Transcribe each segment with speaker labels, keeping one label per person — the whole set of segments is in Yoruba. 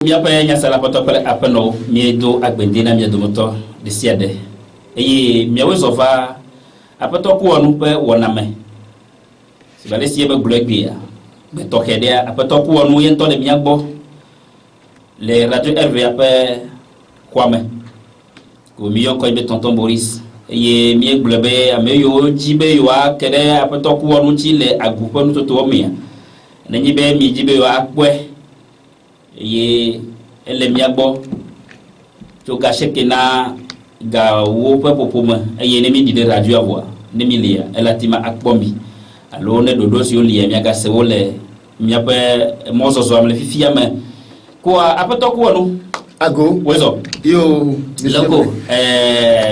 Speaker 1: Mia pa nya sala poto pele apeno mi do agbendina mi do moto de siade eyi mi awezova apoto ko onu pe woname si bale sie be globia be tokede apoto ko onu yen to de mi agbo le radio RVA pe kwame ko mi yo ko be tonton Boris eyi mi globe ameyo jibe yo akede apoto ko onu ti le agupo nu to mi na nyi be mi jibe yo akwe ye elemia bo to gasheke na ga wo pe popoma ye ne mi di radio avoa ne mi lia elatima akpombi alo ne dodo si olia mi aga se wole mi ape mozo amle fifia me ko apeto ko no
Speaker 2: ago
Speaker 1: wezo
Speaker 2: yo
Speaker 1: loko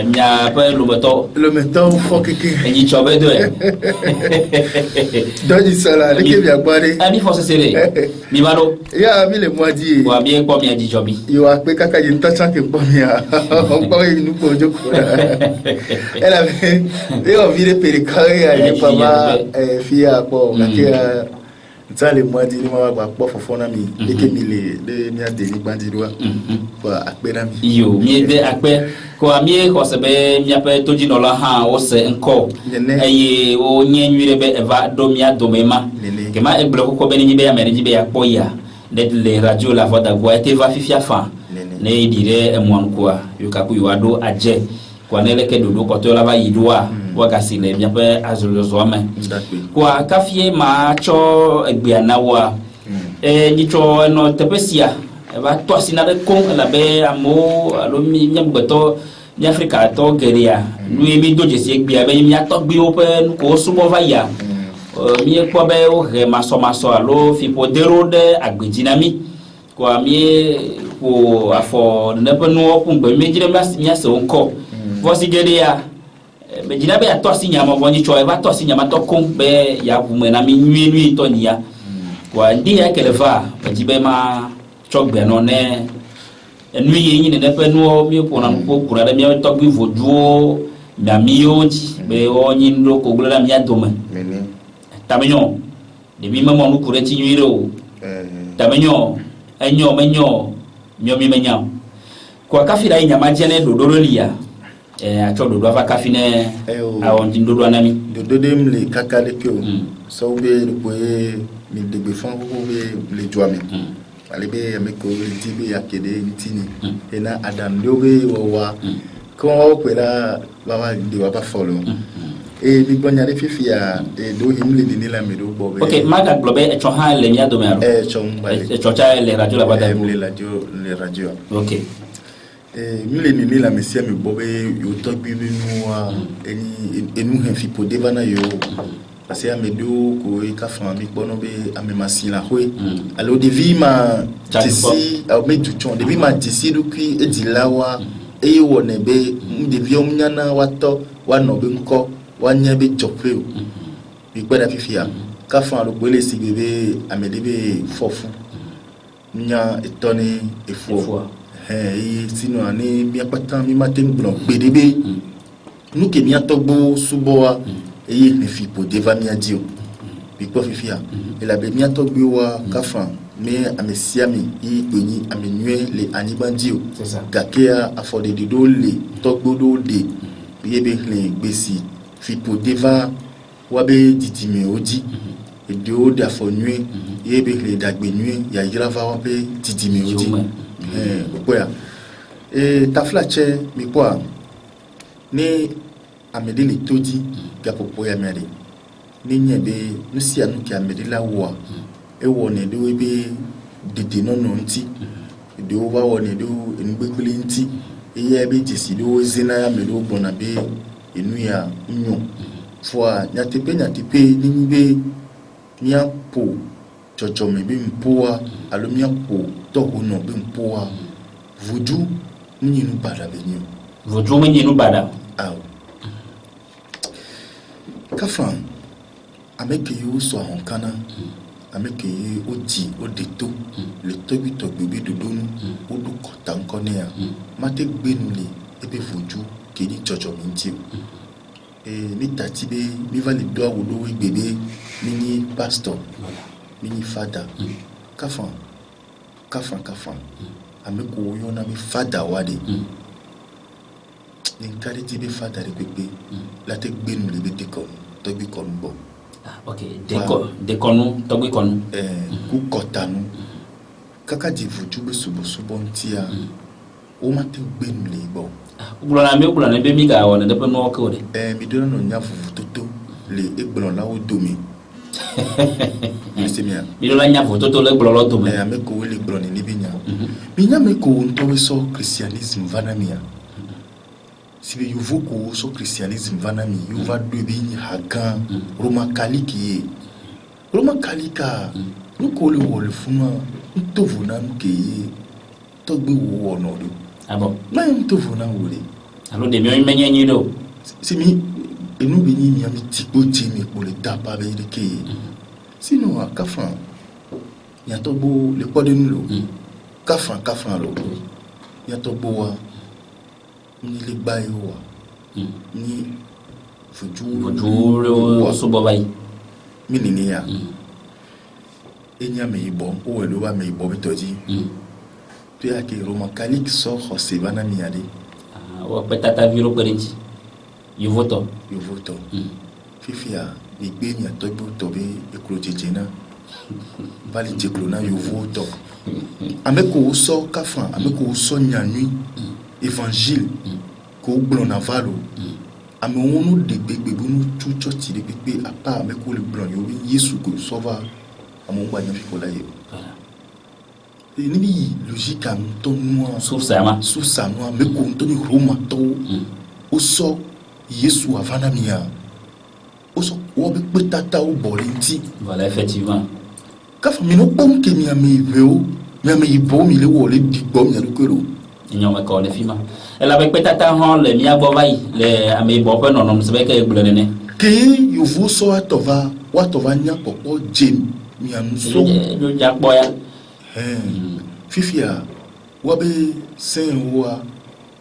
Speaker 1: mi ape
Speaker 2: le meto fokeke
Speaker 1: enyi chobe do
Speaker 2: doni sala le ke bi agbare
Speaker 1: ani fo sesere mi balo
Speaker 2: ya mi le moadi
Speaker 1: wa bi ko mi aji chobi
Speaker 2: yo ape kaka je ntacha ke po mi a o pa yi nu ko joko ela be yo vire perikare ya ni papa fia po ngakia ntsale moadi ni ma ba po fofona mi le ke mi le de mi ade ni bandirwa kwa akpe na mi
Speaker 1: yo mi de akpe ko ami ko sebe mi ape toji no la ha o se nko eye o nyenwire be eva do mi adomema ke ma egble ko be ni be ya mere ji be ya poya de le radio la voix d'agua ete va fifia fa ne dire emwan kwa yukaku yuado aje kwa nele ke dodo ko to la ba yidwa waga sile mi ape azolo ame kwa kafie ma cho egbiana wa ni cho no tepesia va to sinade kon la be amo alo mi nyambeto ni Africa to geria lui mi doje si egbia be mi atogbi open ko sumo va ya mi ko be o re maso alo fi podero de agbejinami ko mi ko afo ne penu okun gbe mi jire mi ase onko vosi geria be jina be ato sinya mo vonyi cho e va to sinya ma to kon be ya bume na mi nwi to nia ko ndi ya keleva be jibe ma chogbe no ne enu yin ne penu mi ko na ko kura da mi to gbi voduo na mi yoji be onyi ndo ko gura mi adome tamenyo de mi mama nu kure ti nyire o tamenyo enyo menyo myo mi menya ko kafira nyama jene dodoro lia acho dodo ava kafine awon tin dodo anami
Speaker 2: dodo dem le kakale ke o so be ko mi degbe fon ko be le joami alebe ameko tibe yakede ntini ena adam dobe wa ko pela baba de wa ba follow mi gonya de fifia do himle ni la me do bobe
Speaker 1: okay maga globe e cho ha le nya do me aro
Speaker 2: chon ba
Speaker 1: e cho cha le radio la bada
Speaker 2: le radio
Speaker 1: okay
Speaker 2: mi le ni la mesia me bobe yo to bi nu wa enu hen fi pode bana yo parce que amedo ko e ka fami bono be amemasila hoi alo devi ma tisi au me du chon devi ma tisi du ki edilawa e wona be devi omnyana wato wa no be nko wa nya be jokwe o bi gbada fifia ka fa lo gbele si bebe amedebe fofu nya etoni efo sino ani mi apatan mi maten blon bedebe nu ke mi atogbo suboa eye ne fi po deva mi adio bi ko fifia e la be mi atogbe wa kafa me amesiami i peni amenwe le anibandio gakea afode de do le togbo do de bi ebe le gbesi fi po deva wa be ditime oji e de o de afonwe ebe le dagbe nwe ya yirava wa be ditime oji okoya taflache mi kwa ni amedili toji gapopo ya mere ni nyebe nusi anu ki amedila wa ewo ne do ebe dede nono nti de o wa wo ne do engbekule nti eye ebe jesi do zina ya medo bona be enu ya nyo fwa nyatepe ni nibe nya po chocho me be mpoa alo nya po to hono be mpoa voodoo ni nu bada be nyo
Speaker 1: voodoo ni nu bada
Speaker 2: kafan ameke yo so honkana ameke oji odeto le tobi to bebe dodonu odu kota nkone ya mate gbenu le ebe voodoo ke ni chocho minti ni tatibe mi va le doa wodo we bebe ni pastor ni father kafan kafan ame ko yona mi fada wade ni kari ti be fada de pepe la te gbenu le be dekon to bi kon bo
Speaker 1: ok dekonu to bi kon
Speaker 2: ku kotanu kaka di vuju be subo ntia o ma te gbenu le bo
Speaker 1: gulana be mi ga wona de pe no ko de
Speaker 2: mi do no nya fufu toto le egbon la o domi
Speaker 1: mi do la nya fufu toto le egbon la o domi
Speaker 2: ame ko le egbon ni binya binya me ko nto so christianisme vanamia si be yuvo ko so christianisme vanami yuva do be ni hagan roma kaliki nu ko le wole funa nto vuna nke to gbe wo ono do
Speaker 1: abo
Speaker 2: na nto vuna wole
Speaker 1: alo de mi menye nyi do
Speaker 2: si mi enu be ni mi ami tipo jemi ko le tapa be de ke sino akafa ya to bo le ko de nulo kafa lo ya to bo wa ni le gba yo wa ni fuju
Speaker 1: so bo bai
Speaker 2: mi ni ya enya me ibo o lo wa me ibo bitoji to ya ke Roma Catholique so José bana mi ade
Speaker 1: o petata viro perenji you voto
Speaker 2: fifia ni gbe ni to bo to be ekro jejena bali jeklona you voto ameko so kafan ameko so nyanui évangile ko gbon na valo ame wonu de gbegbe bunu tu church de pepe apa ameko le gbon yo Yesu ko sova amongba nya fikola yo ni bi logique am to noa
Speaker 1: source ama
Speaker 2: ameko to ni Roma to o so Yesu avana mia o so wo be petata o bolinti
Speaker 1: voilà effectivement
Speaker 2: kafa mi no bom ke mi ame veo mi ame ibo mi le wo le digbo mi le kwero
Speaker 1: nyoma ko le fima ela be petata hon le mi agbo vai le ame ibo pe nonom se be ke gbulene ne
Speaker 2: ke you vo so atova nya popo jem mi anu so
Speaker 1: yo jakbo ya
Speaker 2: fifia wa be sen wa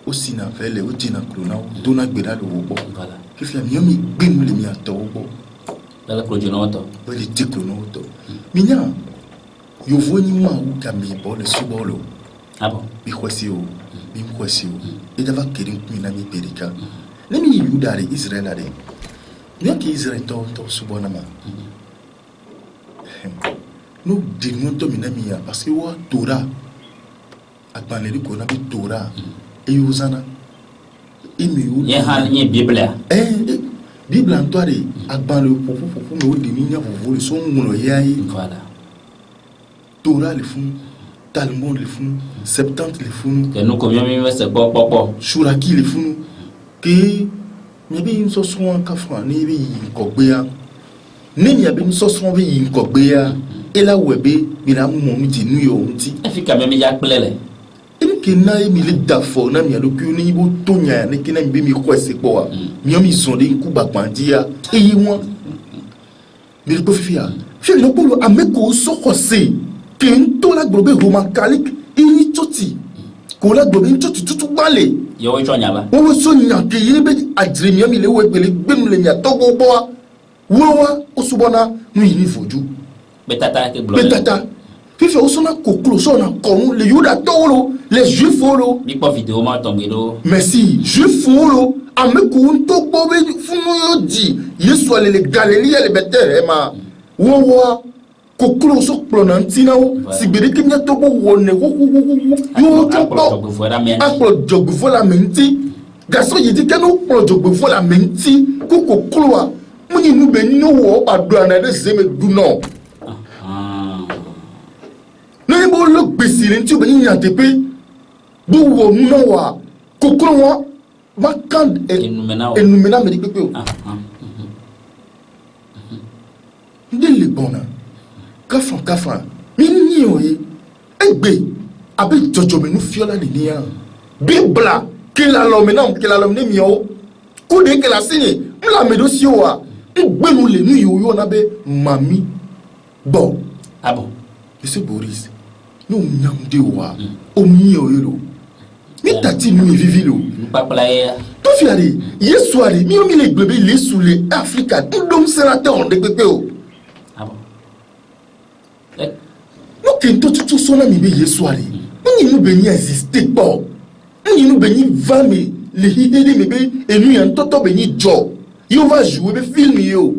Speaker 2: o sina vele o tina krona dona gbeda lo wo
Speaker 1: voilà
Speaker 2: fifia mi mi gbenu le mi ato wo
Speaker 1: la krojono to
Speaker 2: le tikrono to minya yo vo ni ma u ka mi bo le subolo
Speaker 1: abo
Speaker 2: bi kwesi o e dava keri mi na mi perika le mi yudare Israel ade mi ke Israel to subona ma no de monto mi na mi ya parce que wa Torah agbanleri ko na bi Torah e yuzana e mi yu
Speaker 1: ye han ye Bible
Speaker 2: Bible antoire agbanle fofu no de mi nya fofu so ngulo yayi
Speaker 1: voilà
Speaker 2: Torah le fun Talmud le fun Septante le fun
Speaker 1: que nous combien mi se popo
Speaker 2: Shuraki le fun ke mi bi so so an kafa ni bi ko gbe ya ni mi bi so so bi ko gbe ya e la webe mi na mu mi ti nu yo nti
Speaker 1: efika me ya pelele
Speaker 2: ke na mi le dafo na mi alo ku ni bo tonya ni ke na mi bi mi kwese po wa mi o mi zonde ku bagbandia e yi won mi ko fifia fi no polo ameko so kose ke nto la globe Roman Catholique ini choti ko la globe choti tutu gbale
Speaker 1: yo cho nya ba
Speaker 2: wo so nya ke yi be adire mi le wo gbele gbenu le nya to gbogbo wa wo o subona nu yi ni foju
Speaker 1: betata ke globe
Speaker 2: betata fifi o sona koklo so na kon le yuda tolo les juifs olo
Speaker 1: bi po vidéo ma tombe do
Speaker 2: merci juifs olo ameko nto gbobe funu yo di Yesu ale le Galilée le betere ma wo koklo so pronantina o sigbere kenya to bo wone yo to po aklo jogbo la menti gaso yi di kenu pro jogbo la menti ko koklo a muni nu be ni wo adu ana de zeme du no ni bo lo gbesi le nti o be yin atepe bo wo nu no wa koklo wa ma kan enumena me di pepe o ndele bona kafan mi ni oye egbe abi jojo me nu fiola de nia bibla ke la lo me ne mi o ku de ke la sini mla me do si o wa egbe nu le nu yo na be mami bo
Speaker 1: abo
Speaker 2: Monsieur Boris no nyam de wa o mi oye lo mi tati mi vivi lo
Speaker 1: pa player
Speaker 2: to fiare Yesu ari mi o mi le gbebe le sule Africa ndom sénateur de pepe o no que tout son ami be yesoare ni nous beni exister pas ni nous beni va me le hidede me be enu yan toto beni jo yo va jouer be film yo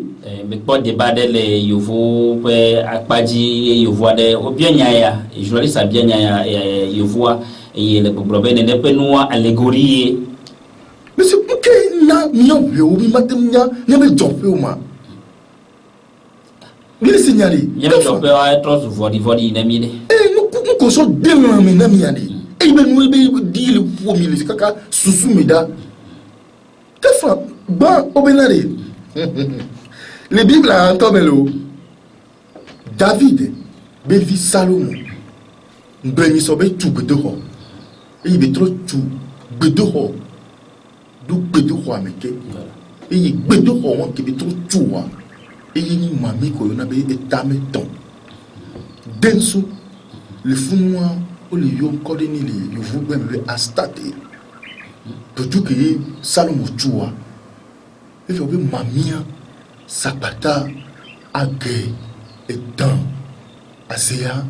Speaker 1: mais pas débat les yovo pe akpaji yovo de obien nyaya journaliste a bien nyaya yovo et le problème n'est pas nous allégorie
Speaker 2: mais c'est que na mio bi matem nya ne be jompe o ma il est signalé
Speaker 1: il y a jompe a trop vodi na mi de
Speaker 2: nous ko so de na mi ade e be nous be di le pour mi le kaka susu mi da que fa ba obenare les bibles en tomelo David be vi Salomon ben so be tu gbedo ho e be trop tu gbedo ho du gbedo ho ameke e gbedo ho won ke be trop tu wa e ni mami ko na be etame ton densu le funwa o le yo kode ni le yo vu be me astate tout que Salomon tu wa e fe be mamia sapata age etan asea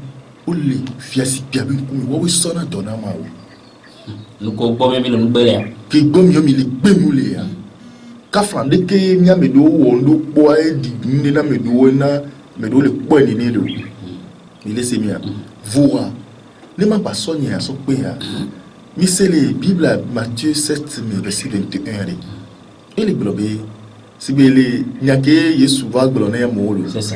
Speaker 2: ole fiasi biabe nkumi wo we sona dona ma wo
Speaker 1: nous ko bomme mi no bele
Speaker 2: ke gom yo mi le gbemule ya ka frande ke nya medo wo ndo po e di ndi na medo na medo le po ni ni do mi le semia voa ne ma pas sonya so pe ya mi c'est le Bible Matthieu 7 verset 21 et le globe si bele nyake Yesu va glona ya molo
Speaker 1: c'est ça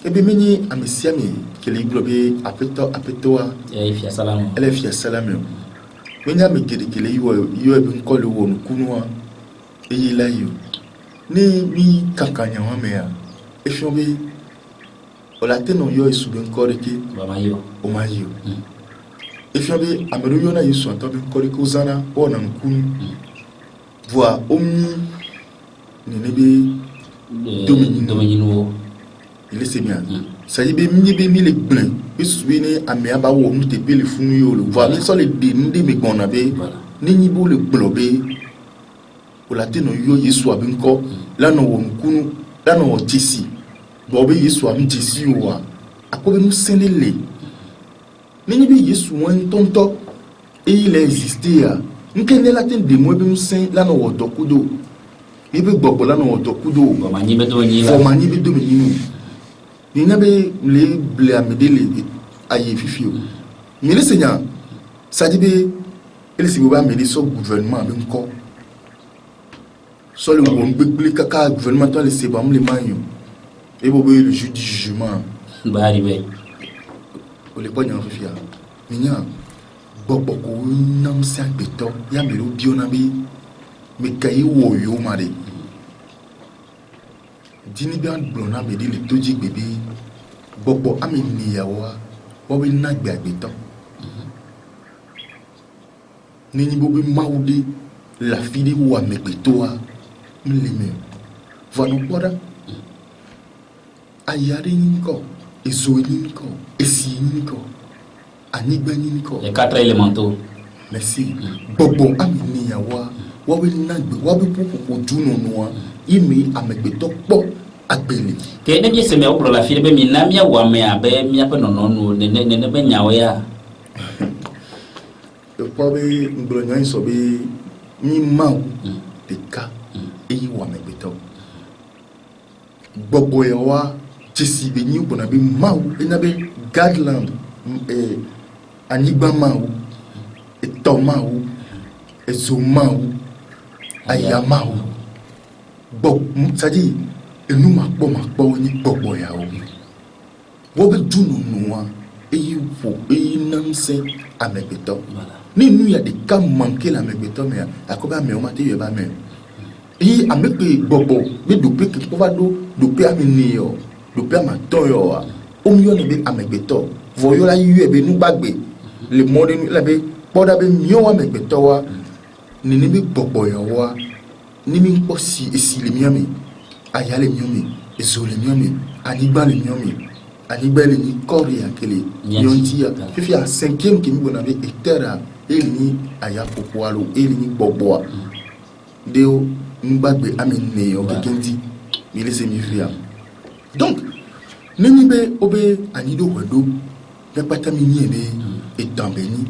Speaker 2: et bien mini amesiami que le globe apeto
Speaker 1: et fia salam
Speaker 2: elle fia salam menya me kede kele yo be nkole wo nkunwa e la yo ni mi kakanya wa me ya e shobe o la teno yo Yesu be nkore ke o ma yo e shobe ameru yo na Yesu anto be nkore ko zana o na nkunu voa omni ni nebe
Speaker 1: dominino
Speaker 2: il est bien ça y be mi le blanc Yesu be ni amea ba wo nu te be le funu yo le voa ni so le de ndi me gona be ni ni bo le globe o la teno yo Yesu abi nko la no wo nkunu la no tisi bo be Yesu am tisi o wa akobe nu sendele ni be Yesu won tonto et il a existé ya nkene la ten de mo be nu sen la no wo dokudo ibe gbogbo la no wo dokudo
Speaker 1: ba mani be do ni
Speaker 2: fo mani be do ni ni na be le ble amedele aye fifio mais le Seigneur ça dit be ele si ba me so gouvernement be nko so le won gbegble kaka gouvernement to le se ba le manyo e bo be le jugement
Speaker 1: ba arrivé
Speaker 2: o le bonyo fifia minya gbogbo ko nam sa gbeto ya me lo biona be me kai wo yo mare dini bi an blona be di le toji bebe gbogbo ami ni yawa wo be na gbe agbeto ni bo be maude la fide wa me gbeto wa mleme vano kwada ayari nko ezoini nko esi nko anigba nko
Speaker 1: les quatre élémentaux
Speaker 2: merci gbogbo ami ni yawa wo be na gbe wo be popo juno noa imi amegbeto po agbele
Speaker 1: ke ne bi se me opro la fille be mi na mia wa me abe mia pe no ne be nyawe ya
Speaker 2: le pobe ngronyo so be mi mau de ka e wa megbeto gbogbo ya wa tisi be ni bona be mau e na be Gadland anigba mau e to mau e zo mau aya mau bo sadi enu ma po ni gbogbo ya o wo be dunu nuwa eyi wo eyi namse amegbeto ni nu ya de ka manke la amegbeto me akoba me o ma te ye ba me eyi amegbe gbogbo be do pe ke ko va do pe amini yo do pe ma ton yo o mi yo ne be amegbeto vo yo la yu e be nu gbagbe le monde nu la be poda be mi o amegbeto wa ni be gbogbo yo wa ni mi po si esi le miami ayale miami ezole miami anigba le miami anigba le ni kori akele yonti ya fifi a 5e ki mi bona be etera eli ni aya popoalo eli ni gbogbo de o ngbagbe amene o kekendi mi le se mi fia donc nini be obe anido wedo pas mini et tambeni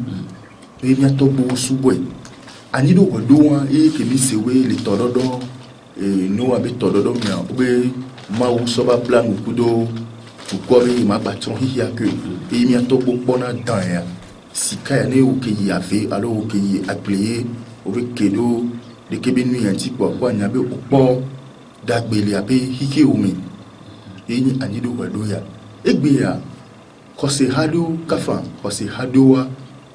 Speaker 2: et bien to bo subwe ani do godo e ke mi sewe le tododo e no abe tododo mi obe ma wo so ba plan kudo tu ko be ma patron hi ya que e mi to bo bona dan ya si ka ne o ke ya fe alors o ke appelé o be kedo de ke be nu ya ti po kwa nya be o po dagbele abe hike o mi e ni ani do godo ya egbe ya kose hado kafa kose hadoa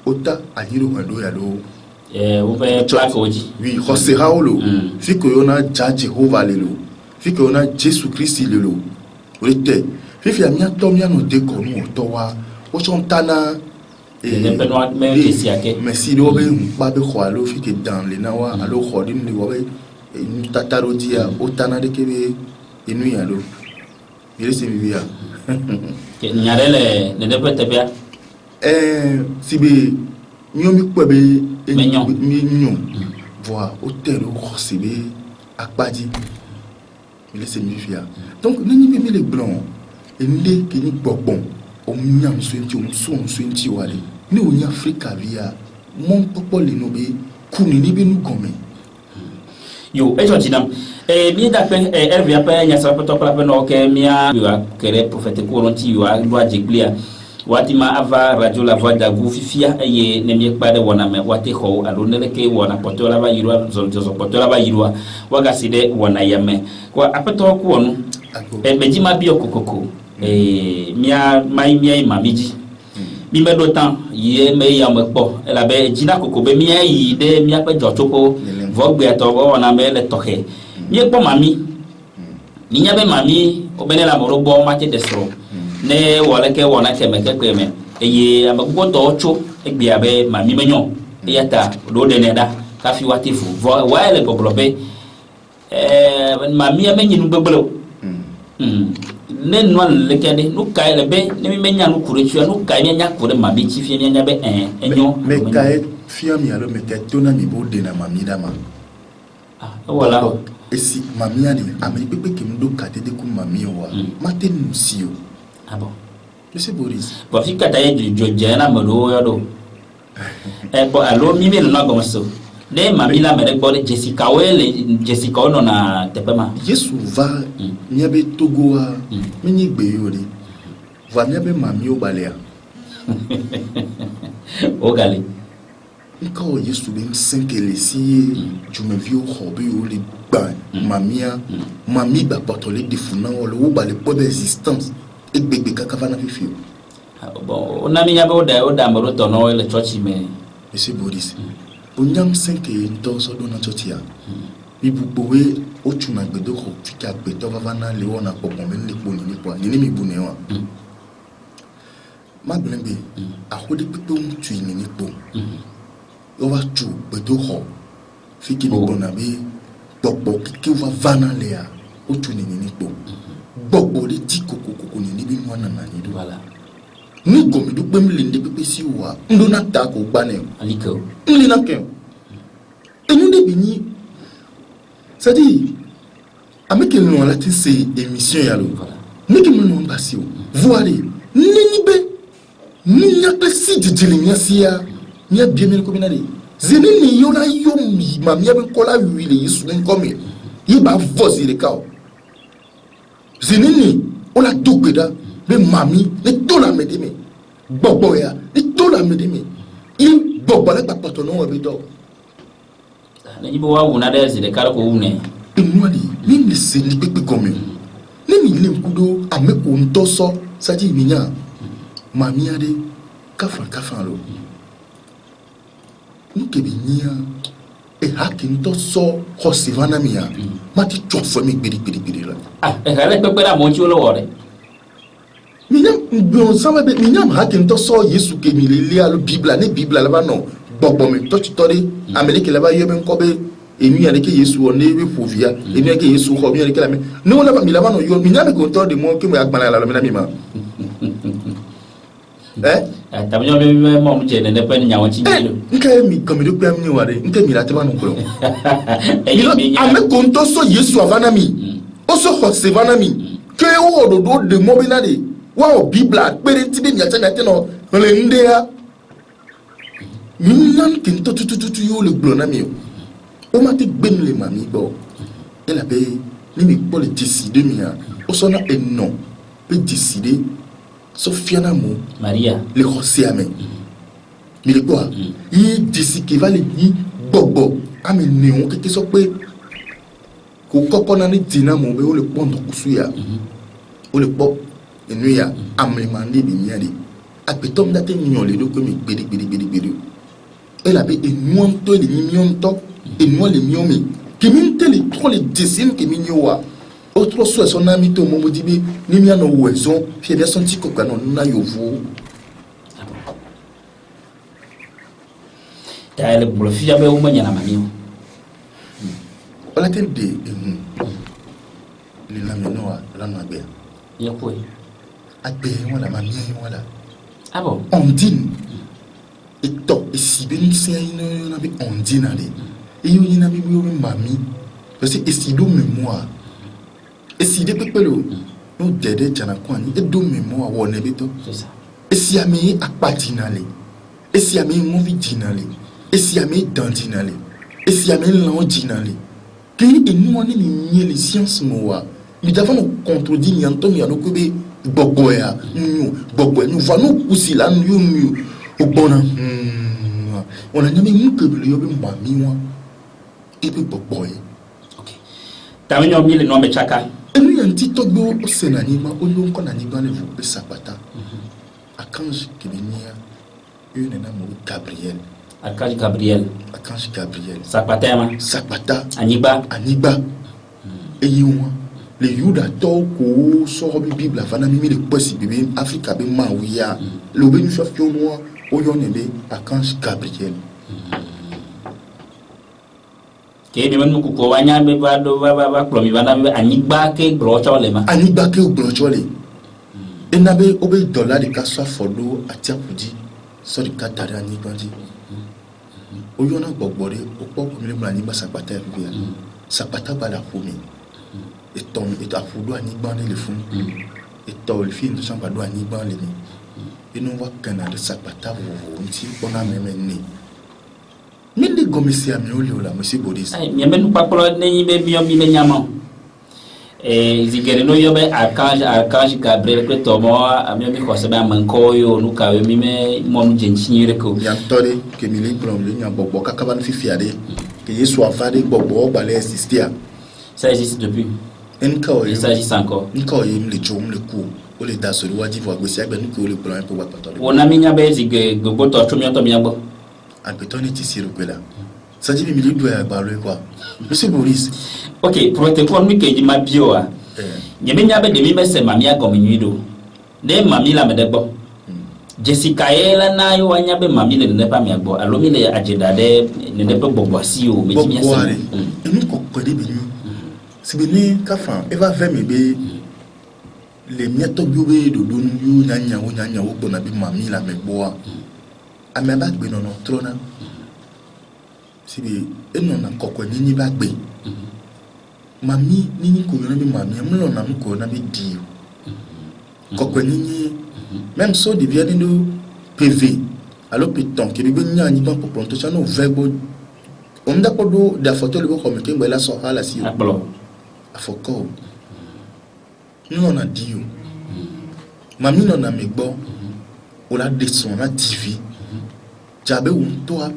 Speaker 2: ota ani do godo ya do
Speaker 1: ube plaque oji
Speaker 2: oui kose haolo fiko yona ja Jehovah lelo fiko yona Jésus Christ lelo olete fifi amia tomia no de konu otowa o chontana
Speaker 1: ne penwa me kesiake
Speaker 2: merci do be ba be khwalo fike dans le nawa alo khodim ni wobe tataro dia otana de kebe enu ya lo ile se vivia
Speaker 1: nyarele ne pete bia
Speaker 2: sibe nyomi kwebe
Speaker 1: mignon
Speaker 2: voir hôtel au Rossébé à Padi il laisse vivre donc nous n'y les blancs et nous qui nous bon au miam sointi on sointi wale nous en Afrique via mon peuple les nobe kuni ni be nous gomme
Speaker 1: yo ejotinam mi da pe ervia pe nya sa poto kala pe no ke mia yo kere prophète ko ronti yo a jeglia watima ava radio la voix d'Agu fifia ye nemie kpade wona me wate ho alonele ke wona potola ba yirwa zo potola ba yirwa waga side wona yame kwa apeto ko wonu bejima bi okokoko mia mamiji mi me do tan ye me ya me po ela be jina koko be mia yi de mia pe jotoko vogbe ato wona me le toke mi po mami ni nya be mami obenela morobo ma te destro ne wala ke wona ke me ke kweme eye amagugo to cho egbia be mami menyo eyata do de neda ka fi watifu wa ele boblobe mami amenyi nu gbeglo ne nwan le kede nu kai le be ne mi menya nu kurechu nu kai nya kure mami chi fi nya be enyo
Speaker 2: me kai fi ami alo me ke tona mi bo de na mami dama
Speaker 1: wala
Speaker 2: esi mami ani ameni pepe ke ndo kate de ku mami wa maten sio
Speaker 1: ah bon
Speaker 2: monsieur Boris
Speaker 1: ba fi kata ye jojena melo yodo bo alo mi me no gomoso de mami la mere bo Jessica ono na tepema
Speaker 2: Yesu va miabe Togo a mini gbe yori va miabe mami o balea
Speaker 1: o gale
Speaker 2: nko Yesu be msenkele si je me vieux hobby o le ba mami ba portole defuna o le ba le po d'existence egbegbe kaka va na fifio
Speaker 1: bon on a mis o da moro to no le church me
Speaker 2: monsieur Boris onyam senke nto so do na church ya bibubowe o tuna gbedo ko fika gbedo va na le wona popon me le poni ni po ni mi bu ne wa maglembe a hodi pepe tu ni ni po o va tu gbedo ko fiki ni bona be popo ki va na le ya o tu ni ni po gbogbo le ti kokoko ni bi nwa na ni do
Speaker 1: voilà
Speaker 2: ni gomi do pem le nde pepe si wa ndo na ta ko gba ne
Speaker 1: aliko
Speaker 2: ni na ke enu de bini ça dit avec nous la ti c'est émission ya lo ni ki mo ba si o voile ni be ni ya pe si de nya si ya ni bien me ko binade zeni ni yo na yo mi ma mi be ko la wi le yesu nko mi yi ba voice le ka zinini on a tout geda be mami ni to la medeme gbogbo ya ni to la medeme il gbogbo la papato no we do
Speaker 1: na ibo wa una de zide kala ko une
Speaker 2: enwadi ni le se ni pepe gomi ni mi le kudo ame ko ntoso saji mi nya mami ade kafa lo ni ke bi nya e hakin to so hosivana mi ya mati chofo mi gbiri la
Speaker 1: ele pepe la mo ti olowo re
Speaker 2: minya bon sama be minya hakin to so Yesu ke mi le alo Bible la ba no gbogbo mi to ti tori America la ba yo be nko be enu ya ke Yesu o ne be povia enu ya ke Yesu ho mi ya ke la mi no la ba mi la ba no yo minya me ko to de mo ke mo agbana la mi ma
Speaker 1: tabiyo be mo mu je ne pe nya won ti jelo
Speaker 2: nke mi komi do pe mi wa de nke mi la te ba no ko ame ko to so Yesu avana mi o so ho se vana mi ke o do de mo bi na de wa o Bible pere ti be mi acha mi ate no on le ndea minan kinto tututu yo le blona mi o ma te ben le mami bo elle avait ni mi pour le décider mi o sona e non le décider Sofiana mo
Speaker 1: Maria
Speaker 2: le rosiame mi le quoi il décide qu'il va le ni bobo ami néon que so pe ko kokona ni dinamo be o le pondre kusuya o le pop enuya amlemandi bi nyali apetom date nyon le do ko mi gbedi elle avait enuon to le nyon to enuon le nyon mi kimi tele trop le dessine kimi nyowa autre soit son ami to momo dibi ni mi ano wezo fi bien senti ko kana na yovo
Speaker 1: ta ele bolo fi jabe o manya na mami
Speaker 2: wala ten de ni la menoa la no agbe
Speaker 1: ya ko
Speaker 2: agbe wala mami wala
Speaker 1: abo
Speaker 2: ondine et to et si ben c'est une na bi ondine ale et yo ni na bi yo mami parce que si do mémoire et si de pepelo no dede jana kwani e do mémoire wona beto
Speaker 1: c'est ça
Speaker 2: et si ami akpatinale et si ami movie dinale et si ami dandinale et si ami landinale que et nous on est ni les sciences moa nous devons contredire ni anton ya no kobe boboya nous boboya nous va nous aussi là nous au bona on a jamais nous que le yobe mami moi et puis boboya
Speaker 1: OK tawenyo mi le no me chaka
Speaker 2: et nous un petit togo au sénanima au nom qu'on a ni dans le vous sapata Archange Kibenia une na mo Gabriel
Speaker 1: Archange Gabriel Sapata Aniba
Speaker 2: et youma les yuda to ko so bi bible afana mi le possible bi Africa be mawia le be ñu fio mo o yo ne be Archange Gabriel
Speaker 1: ke bi man ko wanya be ba do ba promi bana be Aniba ke brocho le ma
Speaker 2: Aniba ke brocho le et na be o be dollar de kaso fodo atia kudi so de katari Aniba di o yo na gbogbore o po ko mi le Aniba Sapata bi Sapata ba la fomi et ton et à foudou Aniba le fond et ton le film de chambre do Aniba le et nous voit Canada Sapata vous nti on a même né minde gomisi ami oli la monsieur Boris
Speaker 1: ay mi men pa polo ne be biom mi nyama zigere no yobe Archange Gabriel ko to mo ami mi ko se ba man ko yo nu ka mi me mon jenchire ko
Speaker 2: ya tore ke mi le blom le nya bobo kakaban fi fiade que yesu afade bobo ba le exister
Speaker 1: ça existe depuis
Speaker 2: il
Speaker 1: s'agit encore
Speaker 2: nko yim le chom le coup o le da sori waji vo agbesia gbe nko le plan pour patore
Speaker 1: on a mi nya be zige gogo to chumyo to mi agbo
Speaker 2: a betoni ti siru kwela ça dit mi le doit ba le quoi monsieur Boris
Speaker 1: OK pour te kon mi ke ji ma bio a nyebe nya be de mi mese mami ago mi nyido de mami la me de gbo Jessica ela na yo anya be mami le ne pa mi agbo alo mi le agenda de ne de gbogbo si o me ji mi ase
Speaker 2: enu ko ko de bi si beni kafan eva vemi be le mieto biobe do donu yo nyanya wo bona bi mami la me boa ameba gbe no trona si bi eno na kokko nyinyi ba gbe mami nini ko na bi mami amlo na ko na bi di kokko nyinyi même so de bien no PV alors piton ke bi nya ni ba pour to chano vego on da ko do da photo le ko communiquer ngbe la so hala si
Speaker 1: yo
Speaker 2: afoko nous on a dit mami non na megbo o la descend la TV jabe un toa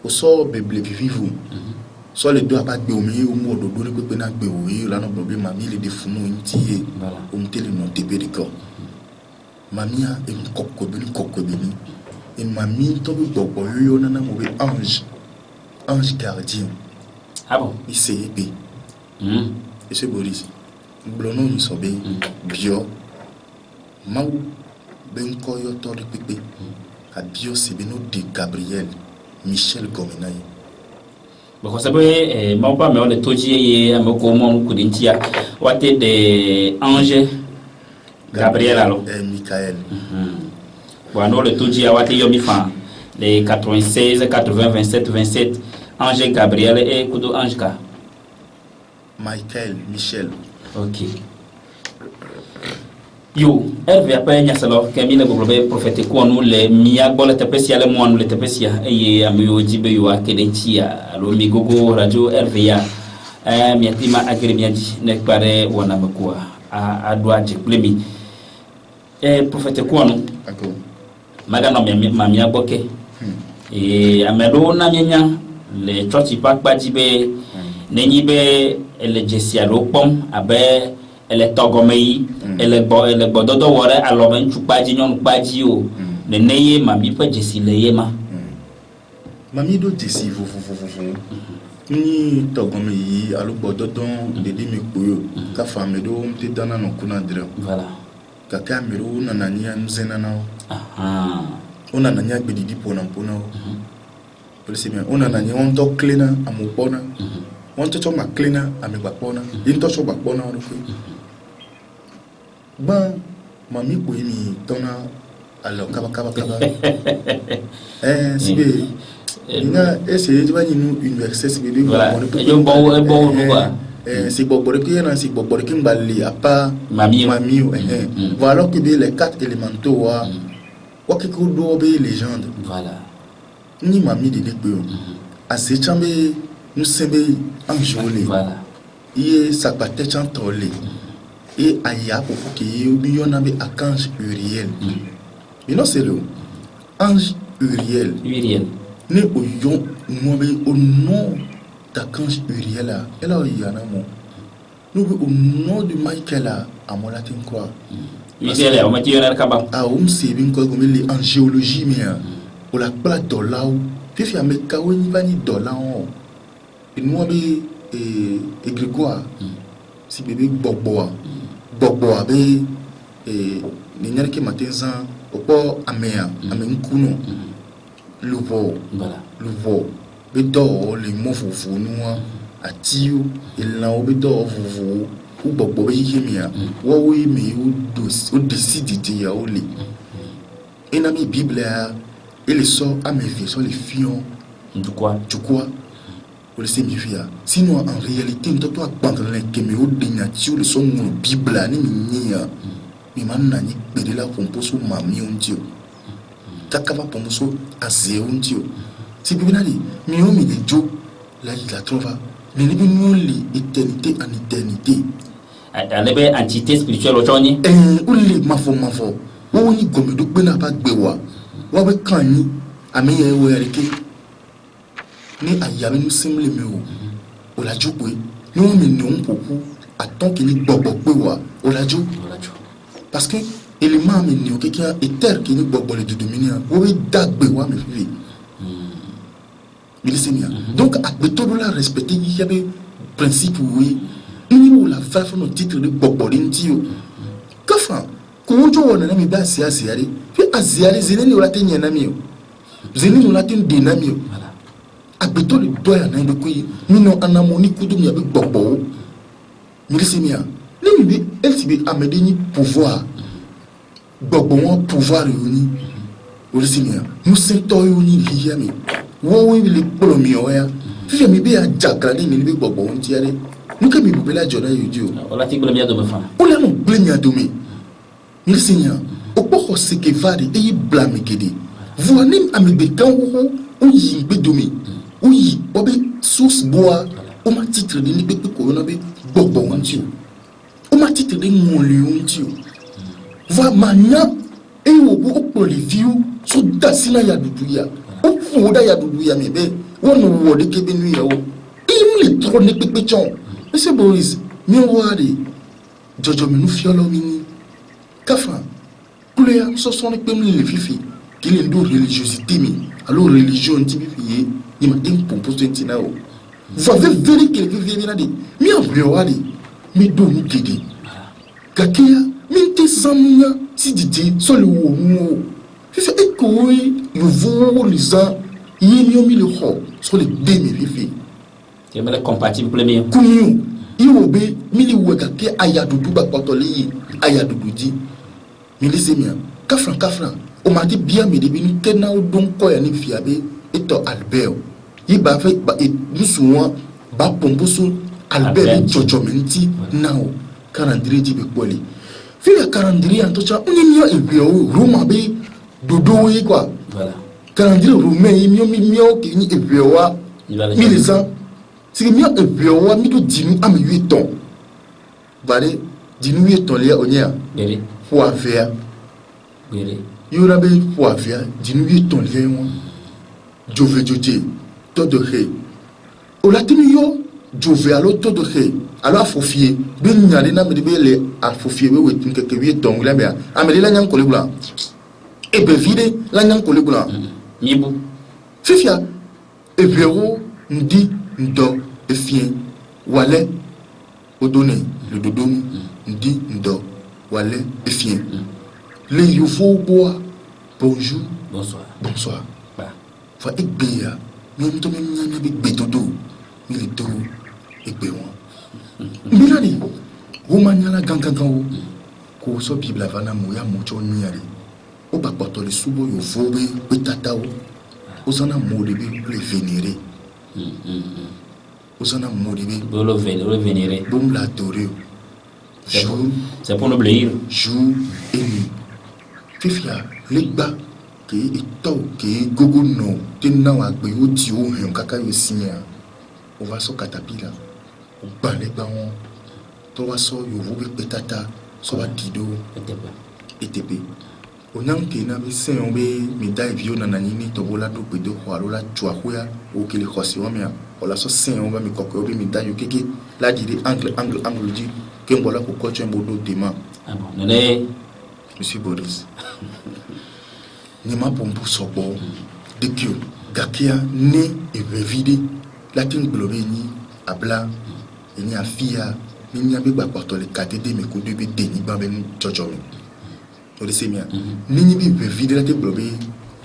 Speaker 2: o so beble vivu so le do aba gbe omi o mo do do pe na gbe o yi la no problem mami le defunu nti o mtele no tebe de ko mami a e kokko bi ni e mami to bi gbogbo yo na mo be ange gardien
Speaker 1: ah bon
Speaker 2: il s'est épée monsieur Boris blono mi sobe bio mau ben ko yo to de pepe a bio se beno de Gabriel Michel Gomenay
Speaker 1: bako sabe ma pa me on le toji ye amoko mo ku dintia wate de Ange Gabriel alors
Speaker 2: Michael
Speaker 1: bueno le toji wate yo mi fa les 96 80 27 27 Ange Gabriel et kudo Ange ka
Speaker 2: Michael Michel
Speaker 1: OK Yo, Hervé apa nya salo kemi le gobe prophète ko nu le miya gole te spécial mo anu le te spécial e amiyo jibe yo akedentia alo mi gogo radio Hervé ya mi atima agri miaji ne pare wona makwa a doaje plemi prophète ko nu magano mi agboke amedo na minya le church pakpa jibe nenyibe ele jesia lo pom abe ele togomei ele bododo wore aloben chupaji nyon paji o ne neye mami pa jesi leye ma
Speaker 2: mami do jesi vo ni togomei alo bododo de mi kuyo ka fame do mte dana no kuna dre
Speaker 1: voilà
Speaker 2: ka kamero na nanya mzena na ona nanya gbedidi pona polisi me ona nanya on to cleaner amupona on to ma cleaner amebapona into so bapona ro ku ba mami ko mi tona alo kaba sibe nga essayer ba ni université sibe bi
Speaker 1: voilà yo bon no quoi
Speaker 2: si bobore ki na si bobore ki mbali apa
Speaker 1: mami
Speaker 2: voilà que les 4 élémentaux wa ke ko do be légende
Speaker 1: voilà
Speaker 2: ni mami de dekwe assez chambe nous sembe enjolé
Speaker 1: voilà
Speaker 2: et ça patte chantolé et aya pour que y en avait archange Uriel mais non c'est le ange Uriel ne oyon moi au nom d'archange Uriel là elle a yana mo nous au nom de Michael à mon latin quoi
Speaker 1: Uriel on m'a dit on kaba
Speaker 2: ah on sait bien quoi comme les en géologie mais on la plate dollar puis me kawoni bani dollar et nous avec et Grégoire si bébé bobo be ni nyarke matenza opo amea amenkuno luvo be do le mofufu nuwa atiu il o be do fufu u bobo be yimia wo we me o décide de ya ole ina mi bible il sort à mes vies sur les fions
Speaker 1: du quoi
Speaker 2: pour le signifier sinon en réalité nous doit pas les caméos de nature le son bible ni nia mi manna ni bedela pomposo mami ondio takaba pomposo azé ondio si bible nali mi o mi de jo la trova mais ni nous l'éternité en éternité
Speaker 1: alebe entité spirituelle ochoni
Speaker 2: uli mafo o ni gomedo gbe na ba gbewa wa be kan ni amiye wo yarike ni ayabe nous semble me o la jogwe ni o mi non poku aton ki ni gbogbo pe wa o la jo parce que élément mi ni o ke kia eter ki ni gbogbo le dominer o be dagbe wa me fi mi semia donc agbeto do la respecter yi yabe principe oui ni o la fa no titre de gbogbo ntio kafa ko jo wona na mi ba sia ari puis aziari zene ni o la tenya na mi o zene ni o la ten dynamique abeto le doya na ndo kuyi mino anamoni kudu mi abe gbogbo mi semia ni bi elsibi amede ni pouvoir gbogbo won pouvoir yoni o semia nous sento yoni hiyami wo we le polomi oya fi mi be ajagra ni bi gbogbo won ti are nu ke mi bu bela jona yudio
Speaker 1: o la ti gbolo mi ado fa
Speaker 2: o le no blenya do mi semia o poko se ke vari e blame kede vous ni amebe kan wo o yi be domi oui obi source bois o ma titre de ni pepe ko na be gbogbo won ti o ma titre de ngoli won ti va manya e wo bo ko le view so dasina ya dudu ya o fu da ya dudu ya me be won wo de ke be nu ya o im le tro ne pepe chon monsieur Boris mi o wari jojo mi nu fiolo mi ni kafa kule ya so so ne pe mi le fifi ki le do religiosité mi alors religion ti bi fiye ni ma impomposo ntina o vous avez vérifié quelque chose là dit mi abriwadi mi do mi gidi kakia mi te samunya si didi so le wo mu fifi eko yo vo lisa yimi o mi le ho so le de mi fifi
Speaker 1: ke mele compatible premier
Speaker 2: kunyu iwo be mi li wo kakia ayadudu ba potoli ayadudu di mi li semia kafran o ma ti bien mi de bi ni tena o don ko ya ni fiabe eto Albert il va faire nous souvent ba pomboso Albert jojo menti now calendrier di be kwali Fille calendrier en tout cas, on est mieux et bien Roma be dodo quoi.
Speaker 1: Voilà.
Speaker 2: Calendrier roumain mieux qui ni et bien wa. 1000 ans. C'est mieux et bien wa mi do dinu am 8 ans. Vale dinu 8 ans là on y a.
Speaker 1: Béré.
Speaker 2: Faut faire.
Speaker 1: Béré.
Speaker 2: Yora be faut faire dinu 8 ans là moi. Jove joje to de he. O la timi yo jove alo to de he. Alors afofie be nyale na me be le afofie we wetin keke wi ton la be ameli la nyam kolebula e be vide la nyam kolebula
Speaker 1: Mibu.
Speaker 2: fifia e vero ndi ndo e fien wale odone le dodonu ndi ndo wale e fien le yofo boa bonjour bonsoir
Speaker 1: Bah.
Speaker 2: fa ekbeya même to même nyanya be gbedodo mi le do ekbewa Milani, Romania gangangan ko so Bible vana moya mocho niari. O ba poto le subo yo vobe betata o sana modibe le vénérer. O sana modibe
Speaker 1: Le vénérer.
Speaker 2: dom l'adorer.
Speaker 1: C'est pour l'obéir.
Speaker 2: Jour et nuit. Fifia legba ke eto ke gogo no tena wa gbe o ti o hen kaka yo sinya. O va so katapila. O ba legba won. To wa so yo vobe betata so ba dido ETP. Onang ke na be sen on be médaille vio na nanini to bola do pe do ho alo la chwa hoya o ke le khosi wa mia. O la so sen on ba mi kokko be médaille yo keke la dire angle di ke mbola ko ko chen bodo dema.
Speaker 1: Ah bon, nene.
Speaker 2: Monsieur Boris. Ni ma pompu sobo de que gakia ne e vide latin globe ni abla ni afia ni be gba porto le KTD me ko de be deni ba be jojo mi o de semia ni be vide latin globe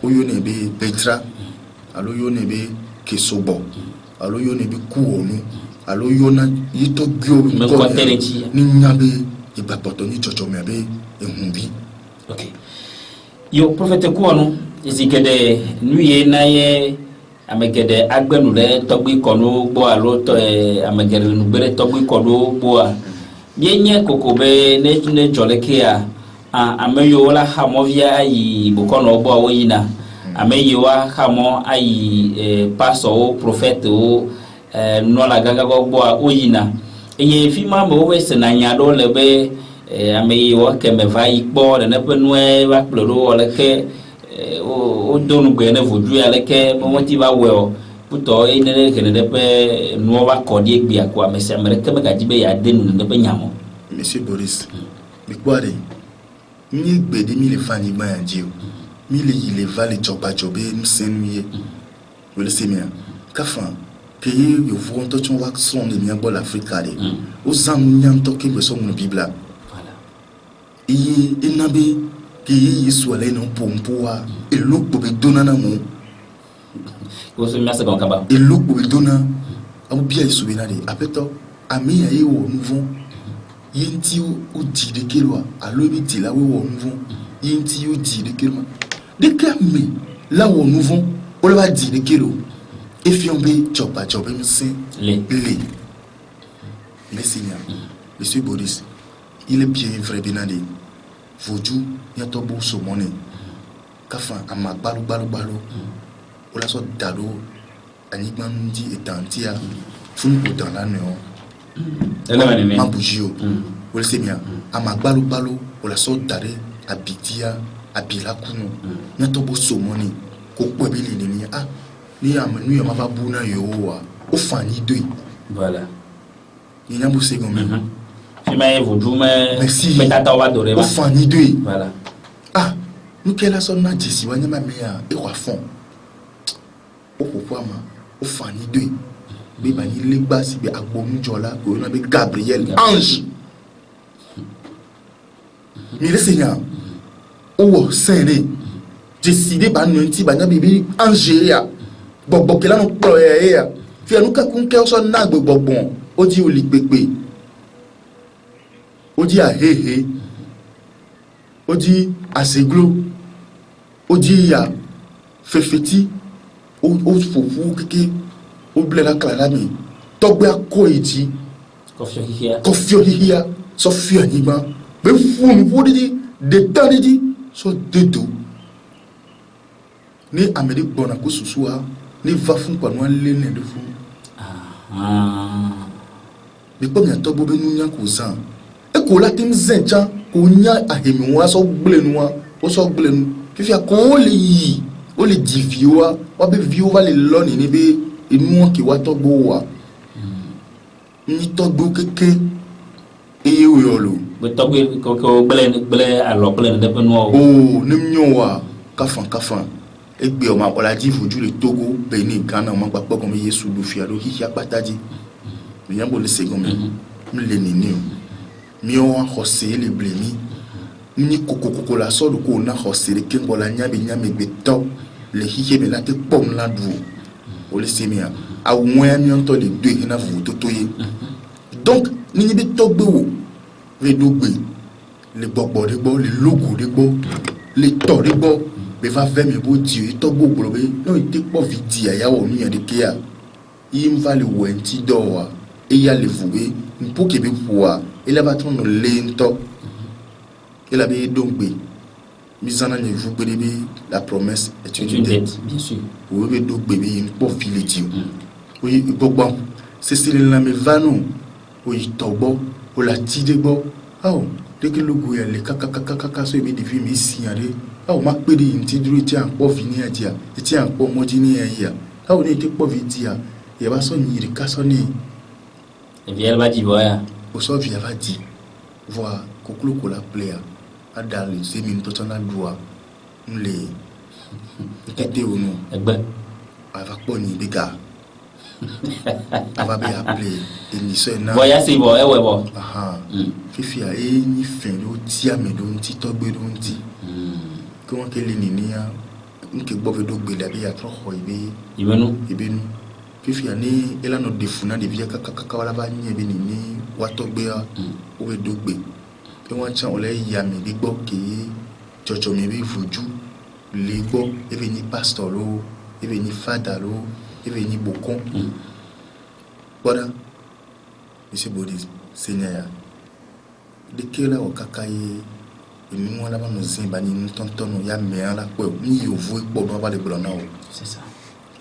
Speaker 2: o yo ne be petra alo yo ne be kesobo alo yo ne be kuonu alo yo na yito gyo
Speaker 1: Me ko terechi.
Speaker 2: ni nyabe e gba porto ni jojo mi be e humbi.
Speaker 1: Ok. Yo prophète Kouanou, ici que de nuit na ye amegede agbenu le togbi kono bo alo to amegede nu bere togbi kono bo a yenye kokobe ne jolekea ameyo la hamovia ayi bokono bo awoyina ameyo wa hamo ayi paso prophète o no la gaga bo awoyina eye fima mo wese na nyado lebe ame wa ke me vai bo ne pe noe wa ploro le ke o donu gbe ne vodu ale ke mo ti ba we o puto e ne ke ne pe no wa ko die gbi akwa me se mere ke me ga jibe ya denu ne pe nyamo.
Speaker 2: Monsieur Boris mi kware ni gbe de mi le fani ba ya ji o mi le yi le vale joba jobe nu sen mi ye o le semia ka fa ke yo vo to chon wa son ni mi bo l'Afrique de o zan nyam to ke be so mu bibla inabe ki Yesu ale no pompoa elokpo be dona na mo
Speaker 1: Ko so mi ase kon kaba
Speaker 2: elokpo be dona abu bia Yesu be na de apeto ami ya ye wo nvon yenti o di de kelwa alo bi ti la we wo nvon yenti o di de kelwa de ka me la wo nvon o le ba di de kelo e fi on be chopa mi se le Seigneur Monsieur Boris il est bien vrai benade voju yato bo so mone kafa ama balu ola so dado anigban ndi etantia fun ko dans la no ma bujio wol semia ama balu ola so dare abitia abila kunu yato bo so mone ko kwebili ni ni amanu ya mababu na yo wa o fani doi
Speaker 1: voilà
Speaker 2: ni nyambo segome
Speaker 1: mais vous mais tata wa dore ba
Speaker 2: fani doi
Speaker 1: voilà
Speaker 2: nous kela son na jesi wanya ma mea e wa fon o pourquoi ma o fani doi be ba ni legba si be agbonu jola ko na be Gabriel ange mi le Seigneur o wo sene décider ba no nti ba nya bibi ange ya gbogbo kela no pro ya fi anu ka kun ke so na gbogbo o di oli pepe o di ahehe o di aseglo o di ya fefeti o fofu keke o blela kala mi togbe akoiti
Speaker 1: kofio hihia
Speaker 2: so fi anigba be funu wodi de tanidi so dedo ni amedi bona ko susua ni va fun kwa no le ne de fun bi ko mi to bo be nu nya ko zan e ko la tim zencha ko nya ahemi wa so gblenu wa o so gblenu fifi ko le yi o le di viwa wa be viwa le loni ni be inu ki wa to gbo wa ni to gbo keke e wo yolo
Speaker 1: be to gbe ko gbele alo gbele de pe no
Speaker 2: o nim nyo wa kafan egbe o ma ko la di foju le Togo Benin Ghana o ma gba pogun Yesu lu fi ado hi apataji mi yan bo le segun mi le ni ni o mi o wa khose le blemi ni kokoko la so ko na khose le ken bola nya be to le hi be la te pom la du o le semia a won mi on to le do hina fu to toye donc ni be to gbe wo we do gbe le gbogbo de gbo le logo de gbo le to de gbo be va ve mi bo di to gbogbo be no ite po vidi aya wo nu yan de ke a im va le wo enti do wa e ya le fu be npo ke be fu wa e la ba ton no le nto e la be do gbe mi zana ni fu gbe be la promesse est une dette
Speaker 1: bien sûr
Speaker 2: wo be do gbe be npo file di o yi gbogbo c'est la me va no o yi to gbo o la ti de gbo aw de ke logo ya le kaka so be di fi mi si ade aw ma pe di nti duro ti an po vini adia ti an po moji ni ya aw ni ti po vidia ye ba so ni ri ka so ni
Speaker 1: e vi ba di boya
Speaker 2: o so vi va di voir koklo ko la player ada le 6 minutes to na loi nle tete o no
Speaker 1: egbe
Speaker 2: ava po ni bega ava be appeler ni so na
Speaker 1: boya si bo ewe bo
Speaker 2: aha fifi a e ni fin lo ti ame do nti to gbe do nti ko won ke le ni ni ya nke gbo fe do gbe la be ya tro ho
Speaker 1: ibenu
Speaker 2: fifi a ni ela no defuna de via kaka wala ba ni be ni wa to gbe a o be do gbe pe won chan o le ya mi bi gbo ke jojo mi bi foju le gbo e be ni pastor lo e be ni father lo e be ni bokon bora monsieur Bodis seigneur de kela o kakaye eni wala ba no zimba ni ntontono ya me ala ko ni yo vo ipo ba ba le blona o
Speaker 1: c'est ça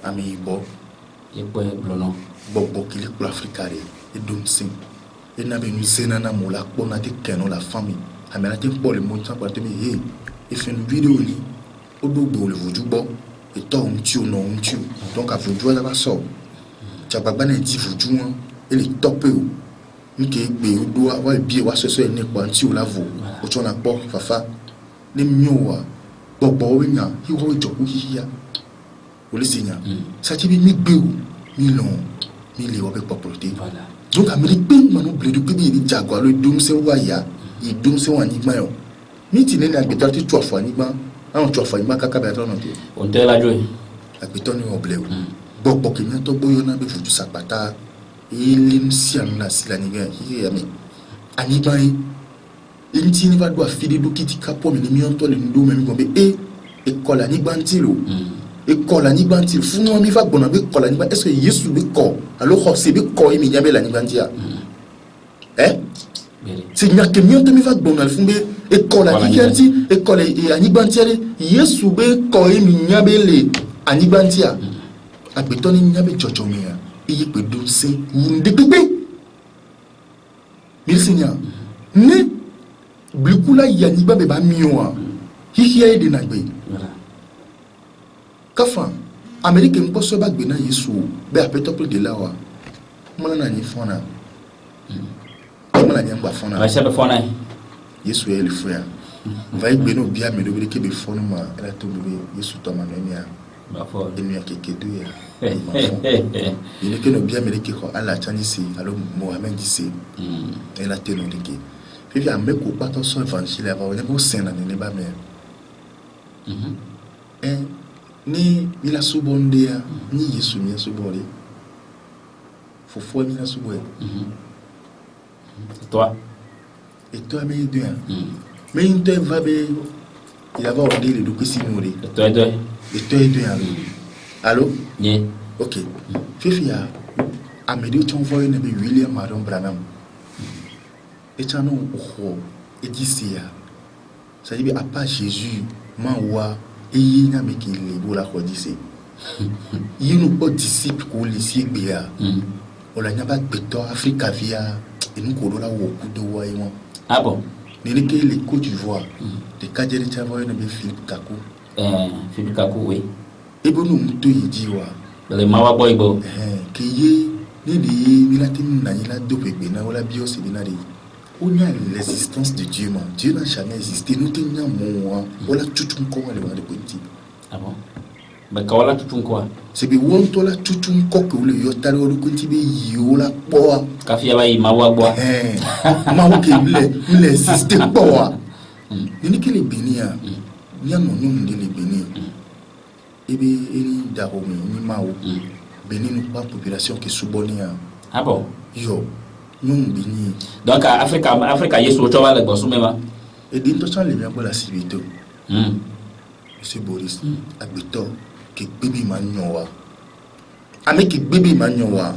Speaker 2: ami ibo
Speaker 1: ipo blona
Speaker 2: bobo kili pour Africa re e dum sim e na be nu zena na mo la ko na te keno la famille amela te po le mo tan pa te be e fait une vidéo ni o do gbo le voju bo e to un tiu no un tiu donc a voju la ba so chapagba na ti voju won e le topé o nke gbe o do wa bi wa so so ni pa tiu la vo o to na po fafa ni myowa bobo we nya hi wo jo ku hi ya o le sinya sa ti bi mi gbe o mi lon mi le wo be propriété
Speaker 1: voilà
Speaker 2: donc amérique manu blé de bi ni jaguar le dum se wa ya i dum se wa ni gba yo mi ti ni na gbe ta ti 3 fois ni gba awon 3 fois ni ma kaka be ton te
Speaker 1: on te la joy
Speaker 2: agbeto ni o blé o bobo ke mi to boyo na be fuju sapata ilim si an la sila ni ga hi ya mi ani gba yi inti ni va do afide do kiti kapo mi ni on to le ndo me mi go be e kola ni gba ntilo e kola ni gba ntilo funu mi va gbona be kola ni gba est-ce que Yesu be ko alo ko se be ko mi nya be la ni gba ntia c'est nya ke mi on to mi va gbona fun be e kola ni kanti e kola e ani gba ntia Yesu be ko mi nya be le ani gba ntia agbeto ni nya be jojo mi ya iye pe do se wunde pepe mi sinya ne blikula ya ni ba be ba miwa hihiya ide na gbe kafa amerique npo so ba gbe na Yesu be apetople de lawa mona na ni fona mona ni ngba fona
Speaker 1: va se fona
Speaker 2: Yesu ele frère va gbe no bia me do be ke be fona ma ela to be Yesu to ma no ya
Speaker 1: ba fo
Speaker 2: enu ya keke do ya il que no bia me ke ko ala chani si alo Mohamed dise ela te no de ke fifi a me ko pato so évangile va le bo sena ne ba me ni mila subonde ya ni Yesu mi subonde fofo mi la subonde et toi mais deux mais une te va be il va order le dossier si mourir et toi allô
Speaker 1: yeah
Speaker 2: ok fifi a me dit on voit ne be William Maron Branham et chano ho et dit ça dit à part Jésus mawa et il n'a mais qu'il est beau la redisser il nous pas disciple qu'on les signe bien on a pas béton Afrique via et nous qu'on a au coup de voyant
Speaker 1: ah bon
Speaker 2: mais les Côte d'Ivoire les cadres de Tchavoy ne Philippe Kakou
Speaker 1: oui
Speaker 2: et bon nous tout y dit
Speaker 1: les mawa boy bo
Speaker 2: que y ni la team na la dope na wala bio c'est binari on a l'existence de Dieu man Dieu n'a jamais existé nous tenions moi wala tout un ko wala de petit
Speaker 1: ah bon ba ka wala tout un ko
Speaker 2: c'est bi won to la tout un ko que le yo talo lu kunti be yola boa
Speaker 1: ka fi ba yi mawa bo
Speaker 2: ma ke le existé boa ni que les bénia ni non nous de les bénia et bi eni daro ni mawo béni nous pas population qui soubonné
Speaker 1: ah bon
Speaker 2: yo nous béni
Speaker 1: donc Africa yesu to wala bo sumema
Speaker 2: et dit to les bien pour la civilité monsieur Boris abito que bébé manyowa avec bébé manyowa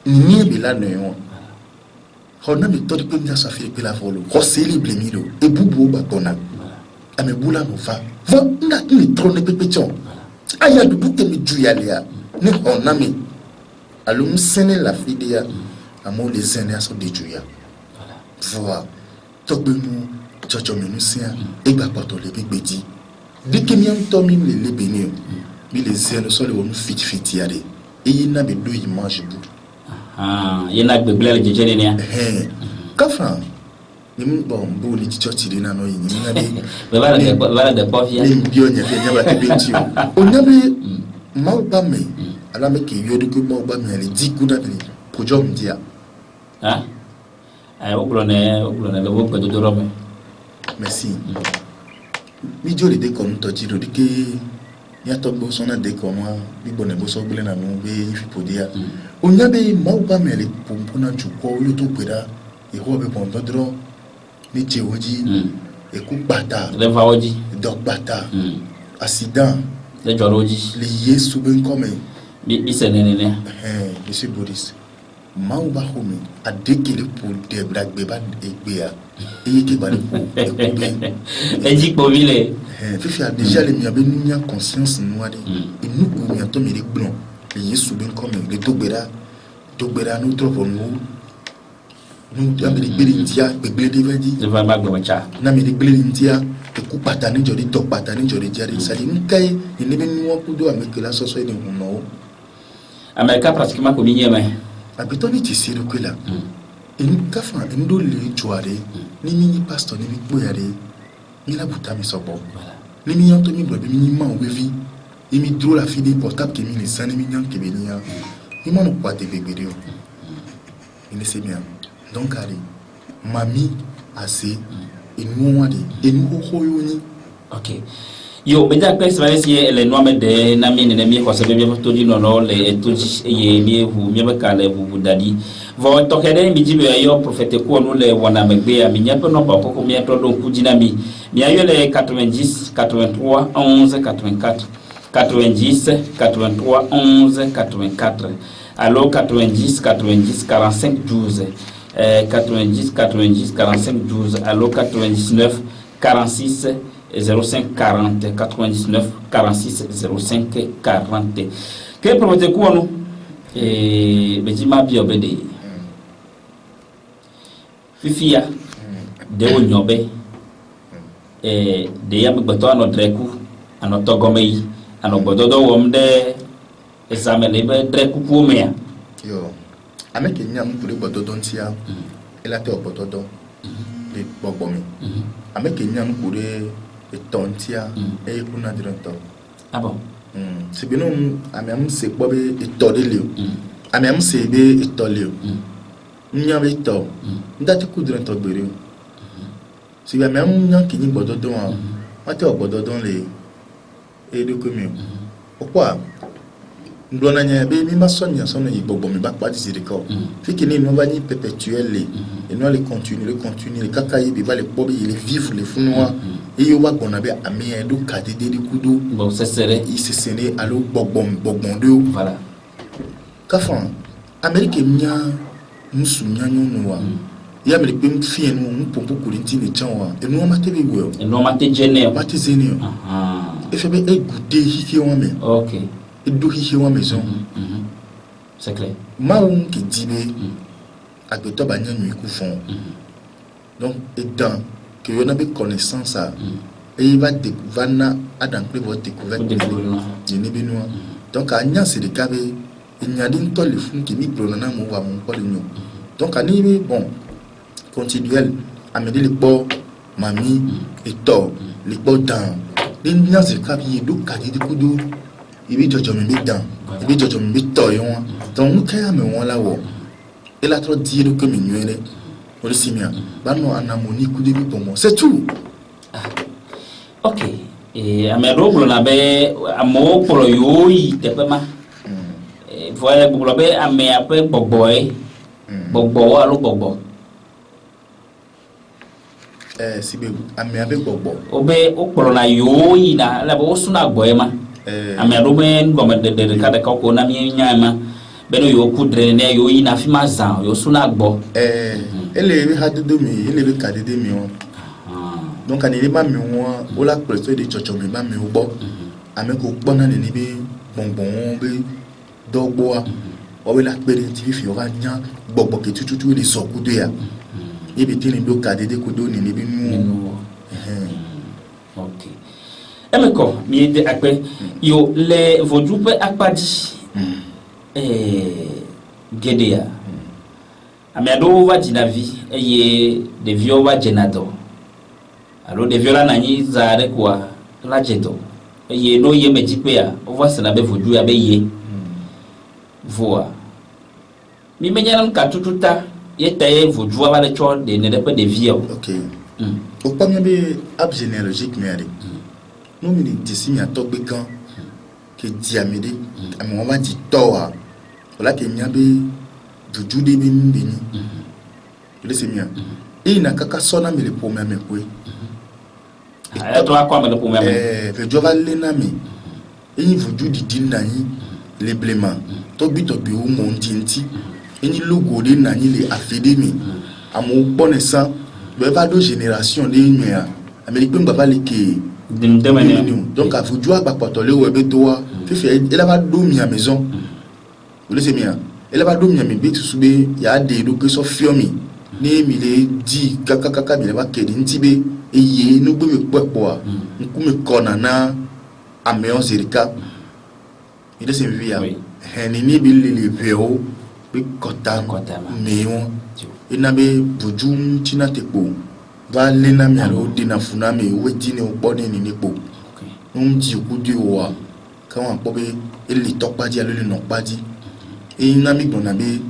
Speaker 2: ni bela no on a mis tout de bien ça fait la volo roseli blemilo et boubou bakona ame bula no va na ni trône pépiton aya du bouke mi juyalia ni on a mis alum sene la fidea amo les aînés sont des juya voilà tobemu chocho menusia e ba poto le bibedi dès que mi en tomi les bénir mais les aînés sont les on fit yare et il n'a be do image bout
Speaker 1: il n'a be blele je jene ne
Speaker 2: kafa ni bon bo ni chochi de na no yin ni na be
Speaker 1: wala de pofia
Speaker 2: ni bio nya fe nya ba te benti o nya be ma ba me ala me ke yodo ko ma ba me le di ku na ni pojom dia
Speaker 1: ay oblone le bo ko do rome
Speaker 2: merci mi jole de ko to jiro de ke ya to bo sona de ko ma bi bone bo so gbele na no be fi podia o nya be ma ba me le pompona ju ko yo to pera e ho be bon dodro ni chewoji e ku bata
Speaker 1: le vaoji
Speaker 2: dok bata accident
Speaker 1: le joroji
Speaker 2: le yesu ben comme
Speaker 1: bi senene
Speaker 2: monsieur Boris Mauba Homi a décalé pour des blagues bébés et béa. Et qui va le coup.
Speaker 1: Et dit pour vile.
Speaker 2: Fifi a déjà les miens bénis en conscience noire. Et nous, nous avons mis les blancs. Les yeux bien comme les Dogbera, nous trop pour nous. Nous avons les Bélintia, les Bélédivadi.
Speaker 1: Je vais m'aglomer.
Speaker 2: Nous avons les Bélintia, les coups patanes, les dog patanes, les jarris. Ça dit, nous caille, et nous avons coup d'eau avec la sauce de nous.
Speaker 1: Américain pratiquement comme il y a
Speaker 2: abitoni tisiro kwela kafa ndo le tuare ni mini pastor ni boyare ni la butami sobo ni mi yanto mi blobi mi ma wevi et mi dro la fille portable que mi les sane mi nyan ke benia ni mo no kwa te beberio il sait bien donc allez mami assez et nous wadi et nous hoyoni
Speaker 1: ok yo beja pesa basi ele noame de na mi ne mi ko se be to di no le to ye mi hu mi be kale bu dadi vo to kede mi jibe yo prophète ko no le wona megbe ya mi nyato no ba ko mi to do ku dina mi ayo le 90 83 11 84 90 83 11 84 allo 90 90 45 12 90 90 45 12 allo 99 46 05 40 99 46 05 40 que projet ko no bejima bi obede fifia de onyobe de yam gbato ano dreku ano togomei ano gododo womde examen be dreku ku me
Speaker 2: yo ameke nyam ku de gododo ntia elate obododo de bogbomi ameke nyam ku de tontia e kuna directeur
Speaker 1: ah bon
Speaker 2: c'est bien non amem c'est quoi be etolelio amem c'est be etolio nyam eto ndati ku directeur bere c'est bien même nyam ki ni bododo an ate obododo le e de commune pourquoi ndona nya be mi masonya sono yi gbogbo mi ba pa di record fi ki ni no ba ni perpétuel et no le continuer le kakayi bi ba le pobe il vivre le funwa et yo wa gona be ami e do kade de kudo
Speaker 1: bon c'est serré
Speaker 2: il se sene allo bogbom de
Speaker 1: voilà
Speaker 2: kafan Amérique nya musu nya nyono wa ya me pem fie no pompo kurinti ni chanwa enu ma te be wo
Speaker 1: enu ma te jene
Speaker 2: ma te zeni e fe be e gude hike wa me
Speaker 1: okay
Speaker 2: e do hike wa maison
Speaker 1: c'est clair
Speaker 2: ma on ki dibe agbeto ba nya nyu ku fon donc et dans que on a be connaissance ça et il va découvrir adam pe votre découverte ni be no donc anya c'est de kabe il y a des tol le fun qui mi pronona mo wa mo ko le nyu donc ani bon continuel amener les bords mamie et tort les bords dans les nias de kabi do kadi de kudo ibi jojo mi dan ibi jojo mi to yon donc nous kaya me won la wo et la trop dire que mi nyere o le simia ba no anamoni kudo bi pomo c'est tout
Speaker 1: ok et amero blo na be amo pro yo yi te pe ma voye blo be ame ape gbogboe gbogbo wa lo gbogbo
Speaker 2: sibe ame abe gbogbo
Speaker 1: obe okporo na yo yi na la bo suna gboe ma ame ado me ngoma de ka de ko na mi nya ma be no yo kudre ne yo yi na fi ma zan yo suna gbo
Speaker 2: ele ha de mi ele be ka de mi on donc ani le ba mi won o la preso de chocho mi ba mi o gbo ame ko gbo na ni be bonbon be dogbo a o we la pere ti fi o ba nya gbogbo ke tututu le so kudo ya e be tin do ka de kudo ni bi nu
Speaker 1: ok emeko mi de akpe yo le vodupe akpadi gedea amiado va dinavi eye de viova genado alo de viola nani zare kwa la jedo eye no ye mejipe ya ovase na be vodu ya be ye voa mi menyana ka tututa ye taye vodu va le cho de ne de vie
Speaker 2: ok o pa mi be ab généalogique mi ari no mi di simi atogbe kan ke diamede ami won ba di towa ola ke nya be juju de bi mbini le semia e na kaka sona mi le pome me kwe
Speaker 1: e to akwa me le pome me
Speaker 2: fe jova le na mi e ni vuju di dinani le blema to bi o mo ntinti e ni logo de na ni le afede mi amu bonne sa be va do génération de mia amérique pe baba le ke donc a vuju agbapoto le we be doa fi elle va do mi à maison le semia elle va do mi mi be sube ya de do que so fiomi ni mi le di kaka mi le va ke di ntibe eye no gbe me popo a nku me kona na ameon zerika il se via ni bi le veo bi kota meon ina be bujum tina tepo va le na mi alo de na funa me we di ne o ni ni po di ku di wa kan wa po be ele topa di alo le no pa di ina mi gbona be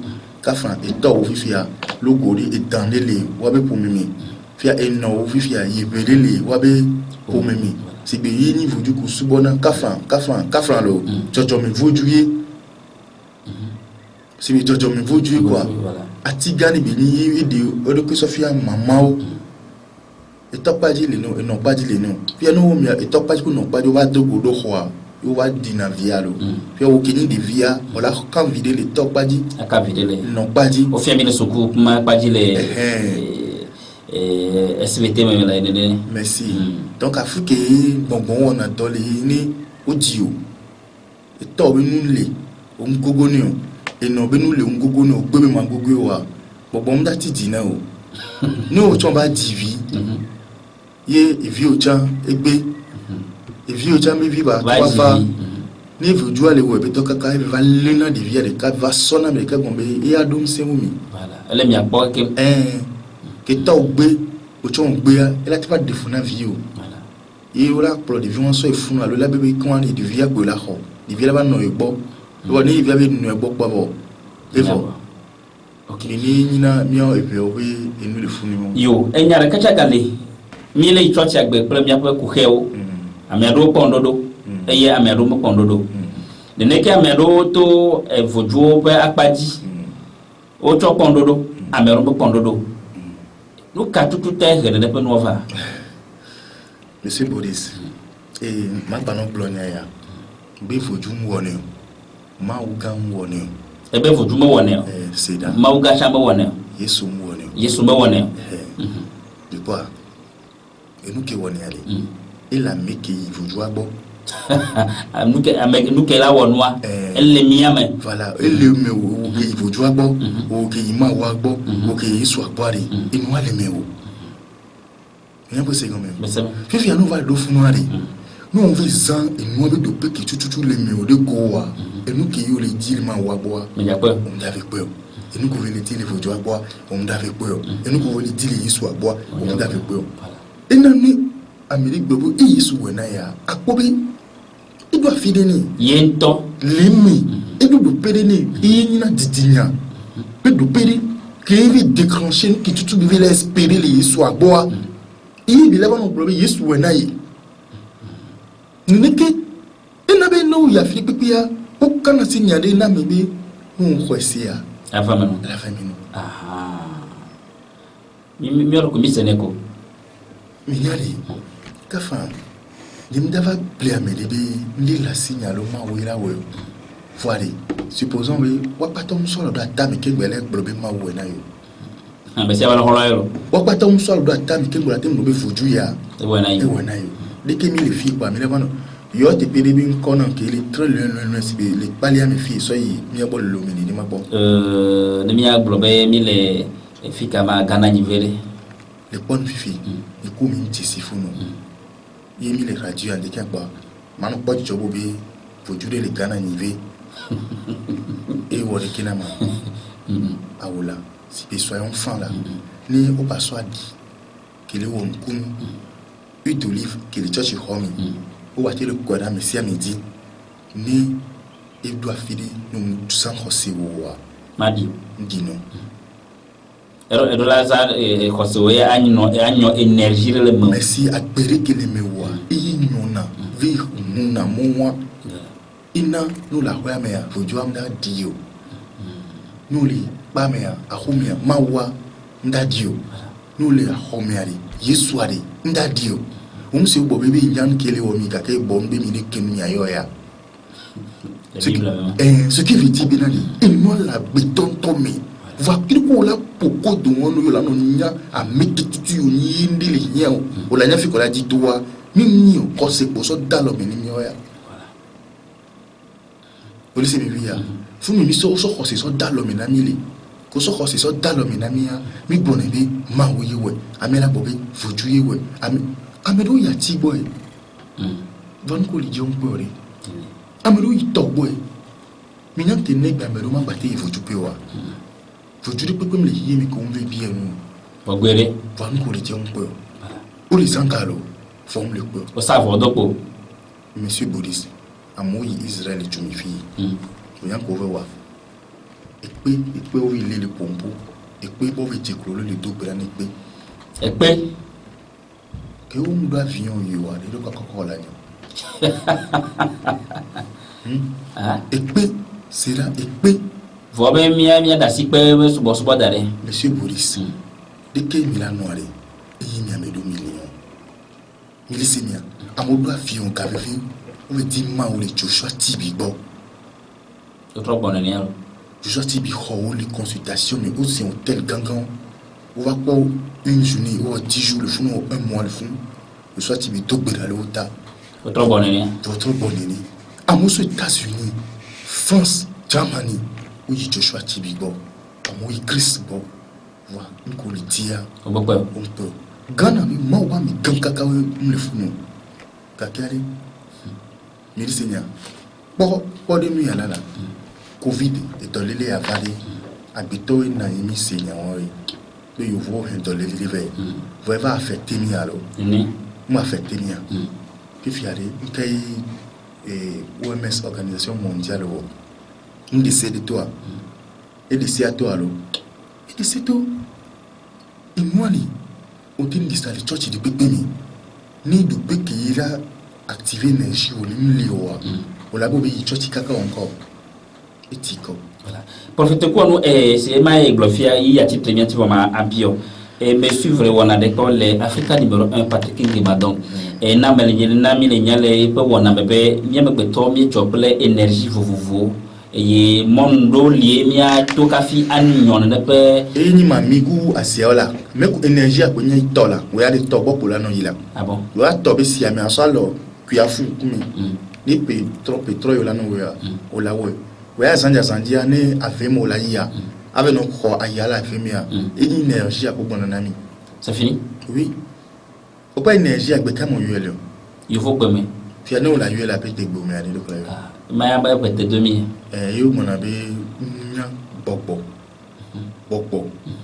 Speaker 2: ka fa e to o fifia logo ri e dan le wa be po mi fia e no o fifia ye be le wa be po mi si be yi ni vodu ku subona ka fa lo jojo mi vodu ye si mi jojo mi vodu ye quoi atigani be ni de o de ku sofia mama o e topa di le no e no pa di le no fia no mi e topa di ku no pa di wa dogo do khoa yo va dina via lo puis au kini de via on la quand vider les top pas dit
Speaker 1: aka vider les
Speaker 2: non pas dit
Speaker 1: au fiami le soukou ma pas dit les SVT même là
Speaker 2: merci donc afrique bonbon on a dolé ni audio et to benu le o ngogo ni o e no benu le o ngogo ni o gbe me ma ngogo wa bonbon da ti dina o ni o chon ba divi ye vi o chan egbe et vieux jamais viva va ni vous jouer les web to kaka va lena de via de cap va sona mais ka gombe e adom semumi
Speaker 1: voilà elle mi akpo
Speaker 2: ke to gbe o chon gbe elle a ti va defuna vio
Speaker 1: voilà
Speaker 2: e ora pro de vion so e funu alo la bebe kan ni de via gbe la ho de via ba no e gbo wo ni via be no e gbo pa bo evo
Speaker 1: ok
Speaker 2: ni na mi o e be o be enu le funu
Speaker 1: yo enyare kacha gale mi le church agbe premier pe ku heo ameado pondodo eye ameado mo pondodo de neke ameado to vojo pe akpaji o to pondodo ameado mo pondodo no ka tutu te hele de pe no va
Speaker 2: monsieur Boris e ma banon glonia ya be vojo mu woni ma uga mu woni
Speaker 1: e be vojo mo woni
Speaker 2: c'est da
Speaker 1: ma uga cha mo woni
Speaker 2: yesu mu woni
Speaker 1: Yesu ba wona
Speaker 2: de quoi et nous qui wona aller il a mis qui vous joie bon
Speaker 1: nous que la wonwa elle le miame
Speaker 2: voilà elle le me ou qui vous joie bon ou qui ma wa bon ou qui soit boire et nous aller me ou rien pour c'est quand même fifi nous va do funoari nous on veut ça et nous on veut de peu qui tout les me de goa et nous qui yo les dire ma wa boire
Speaker 1: mais y a peur
Speaker 2: on avait peur et nous qu'on veut les dire vous joie boire on avait peur et nous qu'on veut les dire les soit boire on avait peur et nani Amérique bobo et Yesu wena ya akobi il doit fidéner
Speaker 1: yento
Speaker 2: l'emi et doit pédéner et il n'a didinya peut doit pédé qui veut déclencher qui tout veut espérer les Yesu à boire il là on problème Yesu wena ya neke et na be no ya fi pipia aucun signalé na mebe on khosia
Speaker 1: la femme ah mi ro ko mi seneko
Speaker 2: mi nyari kafa dimdava plaire me debe ndi la signalo ma wira we voire supposons we wapatom solo do atami ke gbele gbrobe ma we na yo
Speaker 1: be se wala holo yo
Speaker 2: wapatom solo do atami ke gbele tem no be fuju ya
Speaker 1: we na yo
Speaker 2: de ke mi le fi kwa mi le bano yo te pede bi nkono ke le très loin sibe le palia me fi so yi mi abol lo mi ni ma bon
Speaker 1: ne mi gbrobe mi le fi kama gana ni vere
Speaker 2: le bonne fifi ni ko mi tisi funo yemi le radio ande kan ba manu pa jobo be fojure le gana nive et wori kinama awula si pe soyons enfants là ni o pas soit dit que le won kun huile d'olive que le church homi o wa le koda me si à midi ni il doit filer nous sans rossi wa
Speaker 1: madi
Speaker 2: dino
Speaker 1: ero la za koso ya anyo energie le mo
Speaker 2: merci a pere que le mewa i nyona vi na moa ina nous la hoya me fo joamda dio nous li ba me a homia mawa nda dio nous le homiari yesuari nda dio se bo bebe nyan kele o mi ka ke bombe mi ne kenu ya yo ya ce qui veut dire benani il nous la béton tomé va kiriko la poko do wono yo la no nya a mekitu yo ni ndile nya o la nya fi ko la di toa ni ko se ko so dalo me ni yo ya o le se mi ya fu mi so ko se so dalo me na mi le ko so ko se so dalo me na mi ya mi gbona be ma wo ye we amela bobe foju ye we amedo ya ti boy don ko li jom boy amedo yi to boy mi nan te ne ba amedo ma ba te foju pe wa foju de pe comme le yi mi ko on veut bien nous
Speaker 1: bogwere
Speaker 2: van ko li jom boy o li sankalo forme le boy
Speaker 1: o sa vo dopo
Speaker 2: monsieur Boris amoyi Israël tumi fi o yan ko ve wa e pe o wi le pompo e pe bo ve ti kro le do bra ni pe
Speaker 1: e pe
Speaker 2: que on doit venir yo wa de ko ko la ni et puis c'est là et puis
Speaker 1: vo be mia da si pe subo dare
Speaker 2: monsieur Boris de que Milan noire et il y a mes 2 millions milisimia amodo avion ka vevi on me dit ma ou le Joshua Tibi bon
Speaker 1: trop bon ni alors
Speaker 2: Joshua Tibi ho les consultations mais aussi un tel gangan on va pas une journée ou 10 jours le fond ou un mois le fond Joshua Tibi to be dans l'auta
Speaker 1: trop bon ni
Speaker 2: trop bon ni amoso États-Unis France Germany où Joshua Tibi bon amoy Chris bon wa nko le dia
Speaker 1: on peut
Speaker 2: Ghana mi mawa mi gankaka we le funu kakari milisenya bo de nu yala la covid et tolele avali habito na yimi senya ori le yovo en tolele live va affecter mi alo moi affecter mi que fiare kai OMS organisation mondiale wo on décide de toi et de à toi alors et c'est tout et moi li on dit que ça les church de pépéni ni de pe qui ira activer l'énergie au lieu au labo bi church kaka encore etiko
Speaker 1: voilà prophète quoi nous c'est ma glorifia il y a titre bien tu ma abio et me suivre on a des les Africa numéro 1 Patrick Ngibadon et na mi le nyale pe wona bebe mi be to mi chople énergie vovovo et mon do lié mia to kafi anyon ne pe
Speaker 2: et ni ma migu asiola me ko énergie ko nyi tola we ya de to bo pola no yila
Speaker 1: ah bon
Speaker 2: we ya to be si ami asalo ku ya fu kumi ni pétrole yo la no we ya o la we ya zandia ne avemo la ya avec no ko ayala afemia et ni énergie ko bonana mi
Speaker 1: c'est fini
Speaker 2: oui o pas énergie agbe kamo yele
Speaker 1: il faut que me
Speaker 2: fi no la yele pe te gbo mi ade do ko
Speaker 1: ma ba peut être 2000
Speaker 2: yo mona be nya bokbo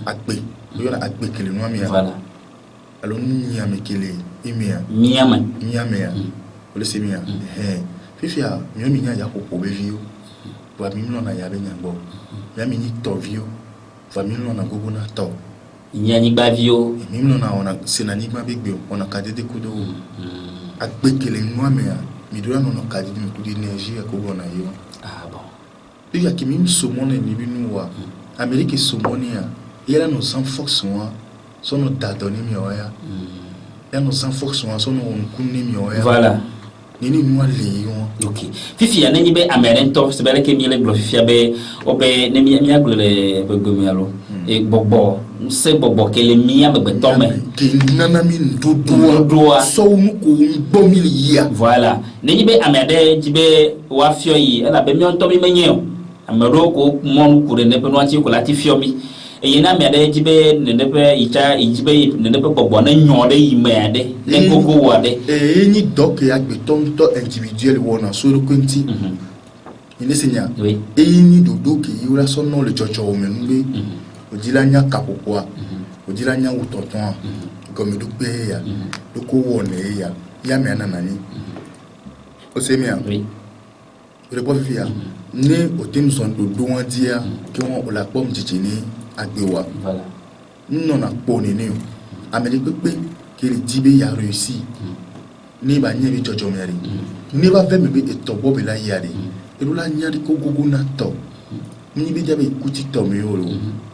Speaker 2: agbe yo na agbe kele no mi ya
Speaker 1: voilà
Speaker 2: alors nya me kele imia
Speaker 1: miama
Speaker 2: ya o le semia fifia mi nya ya ko be vio wa mi no na ya be nya gbo ya mi ni to vio wa mi no na gogo na to
Speaker 1: nyani ba vio
Speaker 2: mi no na ona senani ma be gbe ona ka dede kudo agbe kele no mi ya mi do na no ka dede mi kudo energie ko bona yo
Speaker 1: ah bon
Speaker 2: il y a qui même saumon ni binu Amérique saumon ya ila no sans force wa so no dadoni mi oya ya no sans force wa so no kunni mi oya
Speaker 1: voilà
Speaker 2: ni no le yo
Speaker 1: ok fifi ya nani be ameren to se bele ke mi le glo fifi be obe ne mi aglo le be gomi alo e bobo se bobo ke le mi am be tome
Speaker 2: ke nana mi dodoa so mu ko ngbo mi ya
Speaker 1: voilà nani be amede jibe wa fio yi ala be mi on to mi menyo amero ko mon kure ne pe no ati ko lati fio mi e na amede jibe ne pe ita jibe ne pe bobo na nyode yi mede ne gogo wade
Speaker 2: ni doc ya gbe ton to individuel wona so ro kwenti ni senya
Speaker 1: oui
Speaker 2: ni dodo ke yura so no le chocho o menube ojilanya kapopwa ojilanya utoton comme du pe ya do ko wona ya me na nani o se mi
Speaker 1: oui
Speaker 2: le po fia ne o tem son dodo wan dia ke won o la pom jijini agbewa
Speaker 1: voilà
Speaker 2: non na po ni ni ameli pepe ke le dibe ya réussi ni ba nyebi jojo meri ni ba ve me be etobo be la yari e la nyari ko gogo na to ni be jabe kuti to me yoro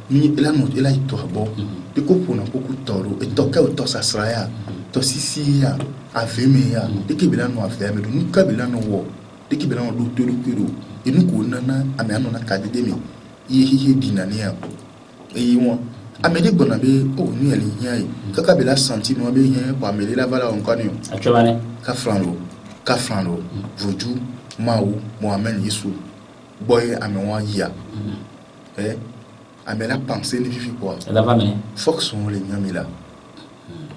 Speaker 2: ni ela no ela ito abo de ko pona ko ku toro e to ka o to sasraya to sisi ya aveme ya de ke bila no aveme do nu ka bila no wo de ke bila no do to kiro e nu ko nana ame anu na ka de mi ye dinani ya e yi won amede gbona be o ni ele yan kaka be la senti no be yan pa amede la vala on kanu
Speaker 1: actuellement
Speaker 2: ka franlo voju mawu mohamed yesu boy amewa ya amela penser ni fifi quoi
Speaker 1: la va mener
Speaker 2: fox on le nyamila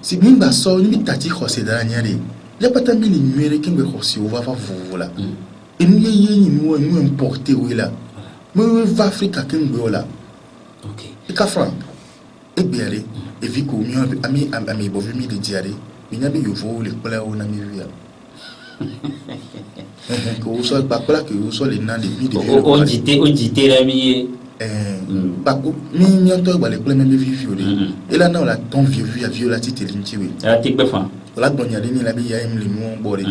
Speaker 2: si minga so ni tati khose da nyari ya patambi ni nwere kingwe khosi o va vola et ni yeni mo importer wela mo va afrika kingwe ola
Speaker 1: ok
Speaker 2: e ka fran e biare e vi ko mi ami bo vi mi de diare mi nyabe yo vo le pla o na mi via ko so ba pla ke o so le na le mi de
Speaker 1: o jité la mi
Speaker 2: ba ko mi to ba le pla me vi o de e la na la ton vieux via viola ti te limti we
Speaker 1: la tik be fan
Speaker 2: la donya de ni la bi ya im le mo bo de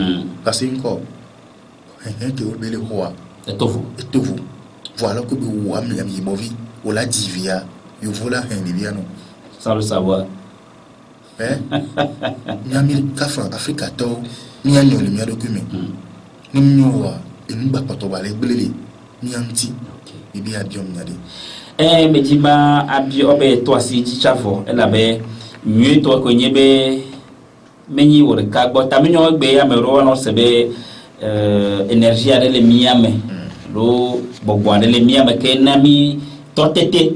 Speaker 2: parce que que o be le roi
Speaker 1: et tofu
Speaker 2: voilà que be o ami bo vi o la divia yo vola hen bien non
Speaker 1: sans le savoir
Speaker 2: nyami kafra afrika to mi anyo le mi document ni nyowa enu ba pato ba le gbelele mi anti bibi abiom nyade
Speaker 1: me jima abi obe to asi ti chavo ela be nyu to ko nyebe menyi wore ka gbo taminyo gbe ya me ro no sebe énergie ale le miame lo bogbo ale le miame ke nami to tete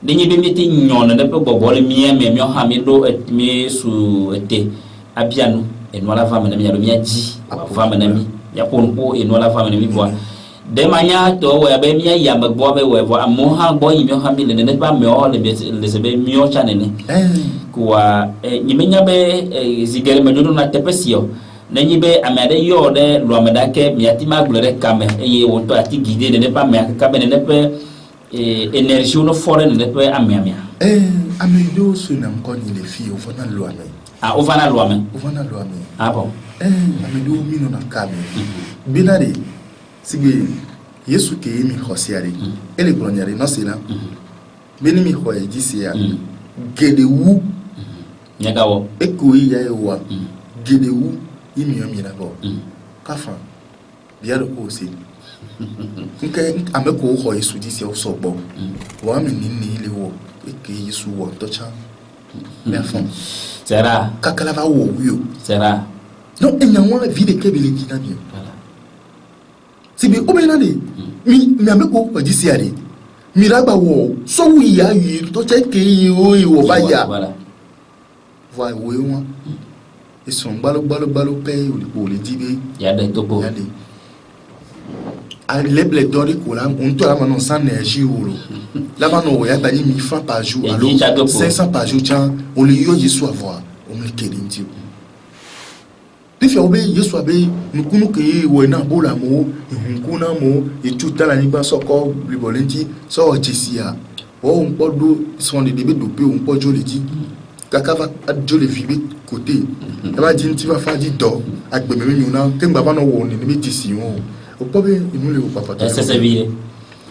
Speaker 1: de nyebe meti nyono de pe bogbo le miame mi o ha mi do mi su ete abianu e no la femme na mi ya do mi aji femme na mi ya ko e no la femme na mi bo de manya to we be mi ya magbo be we bo amo ha gbo yi mi o ha mi le ne ba me o le sebe mi o chanene kwa nyimenya be zigere me do na tepesio na nyibe amade yo de lo amada ke mi ati maglore kame e wonto ati guide ne pas me ka be ne pe énergie no foreign ne pe amia
Speaker 2: amedo so na mko ni le fi o fana lo ame
Speaker 1: o fana lo ame ah bon
Speaker 2: amedo mi no na kame binare sigbe yesu ke mi khosiari ele glonyare no sina beni mi khoye disia gedewu
Speaker 1: nyagawo
Speaker 2: ekoyi ya ewa gedewu imi na bo kafa biaro ko si nke ameko ho Yesu di se so gbo wa mi ni ile wo ke Yesu wo to cha me afon
Speaker 1: Será?
Speaker 2: kakala va wo yo
Speaker 1: Será?
Speaker 2: non enya wa vie de kebele ki na bi si bi o be na de mi ameko o di se ari mi ragba wo so wi ya yi to che ke yi o wo ba ya
Speaker 1: Voilà.
Speaker 2: wa wo won e so gbalo pe o le di be
Speaker 1: Ya de topo.
Speaker 2: ya de a leble dori ko la on to la manon sans énergie wolo la manon ya ba ni 1000 francs par jour
Speaker 1: Et
Speaker 2: alors
Speaker 1: dit chaque fois.
Speaker 2: 500 par jour tiens on le yo Yesu avoir on le kedin ti bi fi obe Yesu abe nkunu ke wo na bola mo nkuna mo e tuta la ni ba soko libolenti so jisia o on podo son de debe dope on podo le di kaka va adjo le vibe côté va di nti va fa di do agbeme mi una ke ngba ba no wo ni bi tisi won o pobe inu le o papa to
Speaker 1: Ese se vive.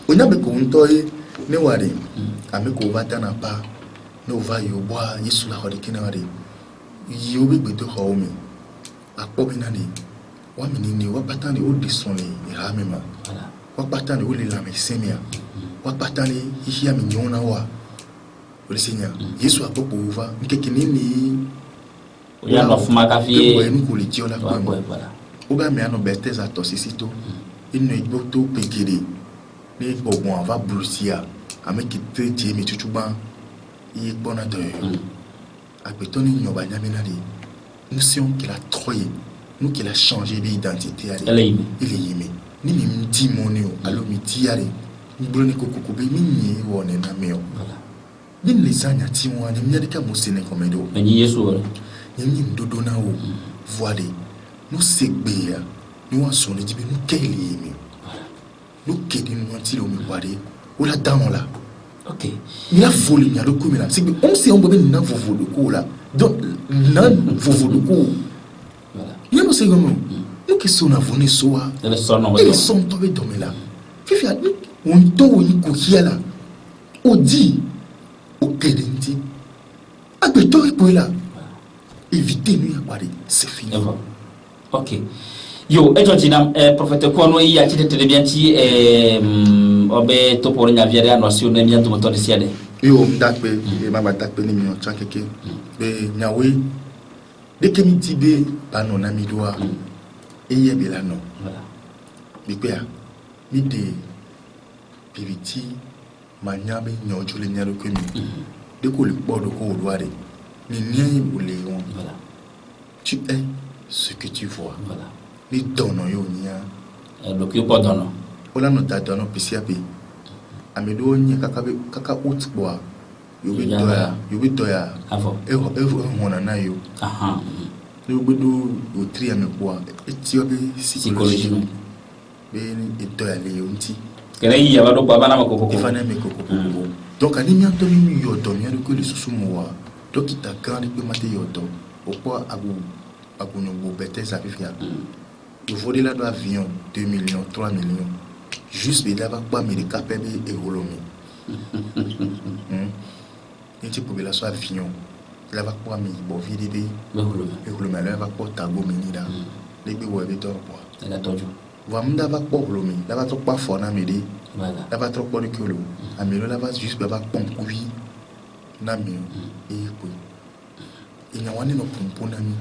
Speaker 2: onya be ko ntoye ne ware ameko vata na pa no va yo boa Yesu la hodi kina ware yo be gbedo ho mi apobe na ni wa mi ni wa patani o disonle ira mi ma
Speaker 1: Voilà.
Speaker 2: wa patani o le la me semia wa patani hia mi nyona wa o le senya Yesu apopo va nkekini ni
Speaker 1: Ya no fuma
Speaker 2: ko
Speaker 1: café.
Speaker 2: enu ko le ti ola ko
Speaker 1: Voilà.
Speaker 2: o ba me ano beteza to sisito inu igbo to pekere ni gbogbo ava brusia ameki teje mi tutuba iye gbona to agbeto ni nyoba nyamina de nous sommes qu'il a troyé nous qu'il a changé d'identité
Speaker 1: Elle est aimée.
Speaker 2: il est aimé ni mi mdi monio alo mi tiare ni broni kokoko be mi ni wona na meo
Speaker 1: Voilà.
Speaker 2: ni les anya ti won ni mi ka mo sene komedo
Speaker 1: Ni Yesu.
Speaker 2: ni ndodo na o voile nous segbe ya nous en sonne dit nous quel yemi nous kedi nous anti le mi ware o la dans là
Speaker 1: OK.
Speaker 2: il a volé il a le coup là c'est on sait on peut na vovo de coup là donc na vovo de coup
Speaker 1: Voilà.
Speaker 2: il no c'est comment nous qui sont na voni soa
Speaker 1: Elle sonne en
Speaker 2: ils sont tombés dans là fifi on to ni ko là o dit o kedenti agbeto ipo là éviter nous ya ware c'est fini
Speaker 1: OK. Yo, ejotinam prophète ko no yi achite telebianti obe to por nya viere anoncio na mianto motor siade.
Speaker 2: yo mdakpe e mama dakpe ni mi ocha keke be nyawe de kemi tibe bano na mi doa eye be la no
Speaker 1: Voilà.
Speaker 2: bi pe a mi de piviti manyabe nyojo le nyaro kwemi de ko le podo ko odware ni nyen ole won
Speaker 1: Voilà.
Speaker 2: tu es ce que tu vois
Speaker 1: Voilà.
Speaker 2: ni dono yo nya
Speaker 1: Donc yo pas donno.
Speaker 2: ola no da dono pisiape amedo nya kaka utboa yo be doya
Speaker 1: Avant.
Speaker 2: evo hona na yo
Speaker 1: Aha.
Speaker 2: le gbedo o tri ame kwa eti obe psychologie
Speaker 1: Psychologie.
Speaker 2: be ni doya le yonti
Speaker 1: Kena yi ya bado kwa bana makoko.
Speaker 2: ifana me koko donc ani mi anto mi yo do mi ko le susu mo wa dokita grand pe mate yo do o po agu no bo bete sa fifia il voler là avion 2 millions 3 millions juste be là ba médical pe be e holomi enti population avion là va quoi mi bo vide be e holomi là va quoi tago mini da le be wo be to po
Speaker 1: Elle a tojo.
Speaker 2: va mda va quoi holomi là va to pas fort na midi
Speaker 1: Voilà.
Speaker 2: là va trop pas de kilo amelo là va juste ba pom kuvi na mi e ko e nya wani no pompo na mi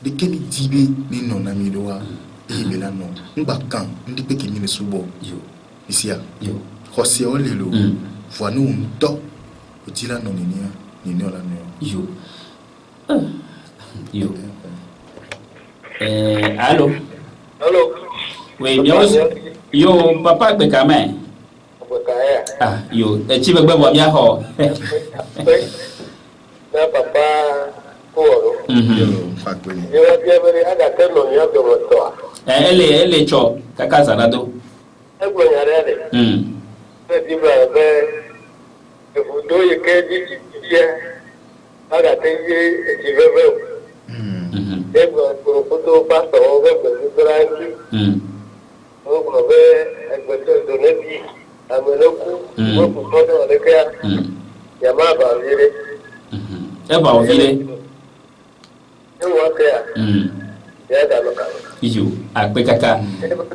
Speaker 2: de kemi dibe ni no na mi do wa e be la no ngba kan ndi pe kemi ne subo
Speaker 1: Yo.
Speaker 2: isia
Speaker 1: Yo.
Speaker 2: José Olelo voit nous un temps au tila non ni la no
Speaker 1: Yo. Yo. Allô.
Speaker 3: Allô.
Speaker 1: Oui, bien. Yo, papa be kame. Ah, yo, chi be gbo bia ho.
Speaker 3: Na papa ko ro.
Speaker 2: yo fakweni
Speaker 3: Yo bia bere ada ke no yo do moto.
Speaker 1: Elle cho kaka sanado.
Speaker 3: Egbo nyare de. Na di ba be e fudo ye ke di ye. Ada te ye di bebe. Egbo ko fudo pastor o be be grandi. O ko be egbo to do ne bi. Ameloku o ko do ne ke ya. Ya ma ba vire.
Speaker 1: E ba o vile.
Speaker 3: Ni wa ke ya. Ya da lo ka.
Speaker 1: Yo. akpe kaka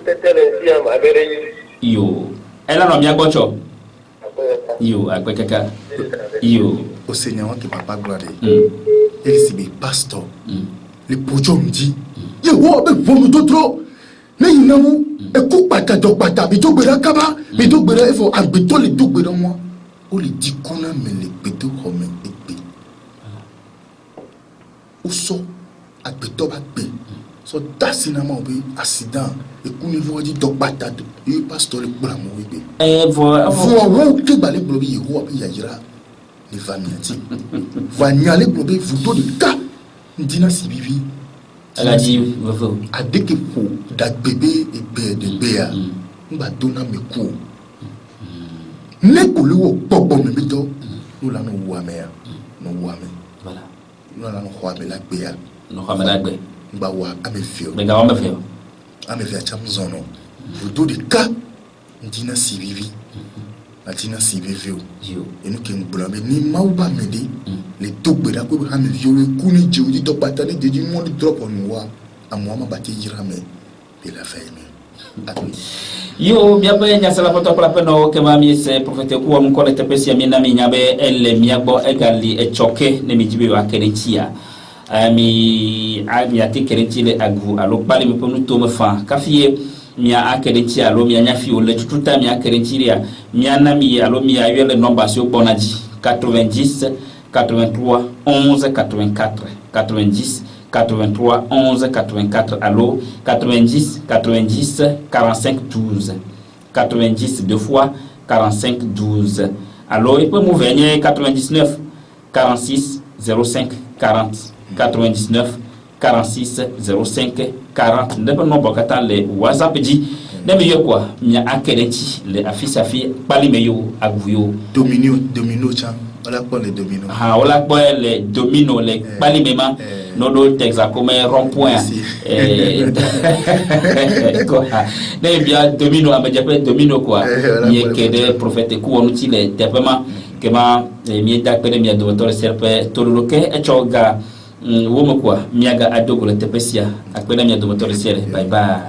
Speaker 3: Tele siam abere
Speaker 1: yo ela no mia gocho yo akpe kaka yo
Speaker 2: Au Seigneur qui papa gloire. Il s'est mis pasteur. Le pojo me dit, yo be vono d'autres. Mais il n'a où et coupe pas ta dokbata, mais dogbera kaba, mais dogbera il faut habiter les dogbera moi. On lui dit qu'on a mais les pétos comme épée. Ou so habito ba pe. So dasinama obi accident et qu'on ne voit dit dokbata, et pasteur le blanc épée. Vous que balé blobi yo abi yajira. Les familles va nyale blobi vous de cas. Dina si bibi.
Speaker 1: Elle a dit, vous.
Speaker 2: A dès que pour dat bébé et bébé de béa, on va donner mes coups. Ne coulez au popo me bito, nous la nous wame, nous wame.
Speaker 1: Voilà.
Speaker 2: Nous la nous wame la béa.
Speaker 1: Nous wame la béa.
Speaker 2: Nous va wa ame fio.
Speaker 1: Mais quand on fait.
Speaker 2: Ame fait cham zono. Vous de cas, dina si bibi. Atina si bibi. Et nous qui nous blâmer ni mauba medi. Les deux bédas que vous avez violé, Kouni Djoudi, Topatane, de du monde trop en moi, à moi, ma bâtie Jirame, et la famille.
Speaker 1: Yo, bien peu, il y a cela pour la peine que ma mise, c'est prophète ou mon collègue de Pessia, Minami, Yabe, elle, Miabo, Egali, et choqué, ne me dit à Keretia. Mi ati Keretile à Gou, à l'opale, me ponu tome fin, café, mia a Keretia, l'homme, mia fio, le tuta, mia Keretilia, mia nami, à l'homme, mia eu le nom basio bonadi, 90. 83 11 84 90 83 11 84 allo 90 90 45 12 90 deux fois 45 12 allo et peut m'ouvrir 99 46 05 40 99 46 05 40 ne peut non pas les WhatsApp dit ne me quoi mia akereti les affiches affi pali meyo aguyo
Speaker 2: domino chan. Voilà quoi les dominos.
Speaker 1: Ah, voilà quoi les dominos, les balimema, nos textes comme rond-point. Mais bien, domino, à me dire domino quoi. Il y a que des prophètes qui ont utilisé les termes que ma mieda pere mia docteur serpe toluke et choga womo quoi miaga adogo le tepesia akpena mia docteur serpe bye bye.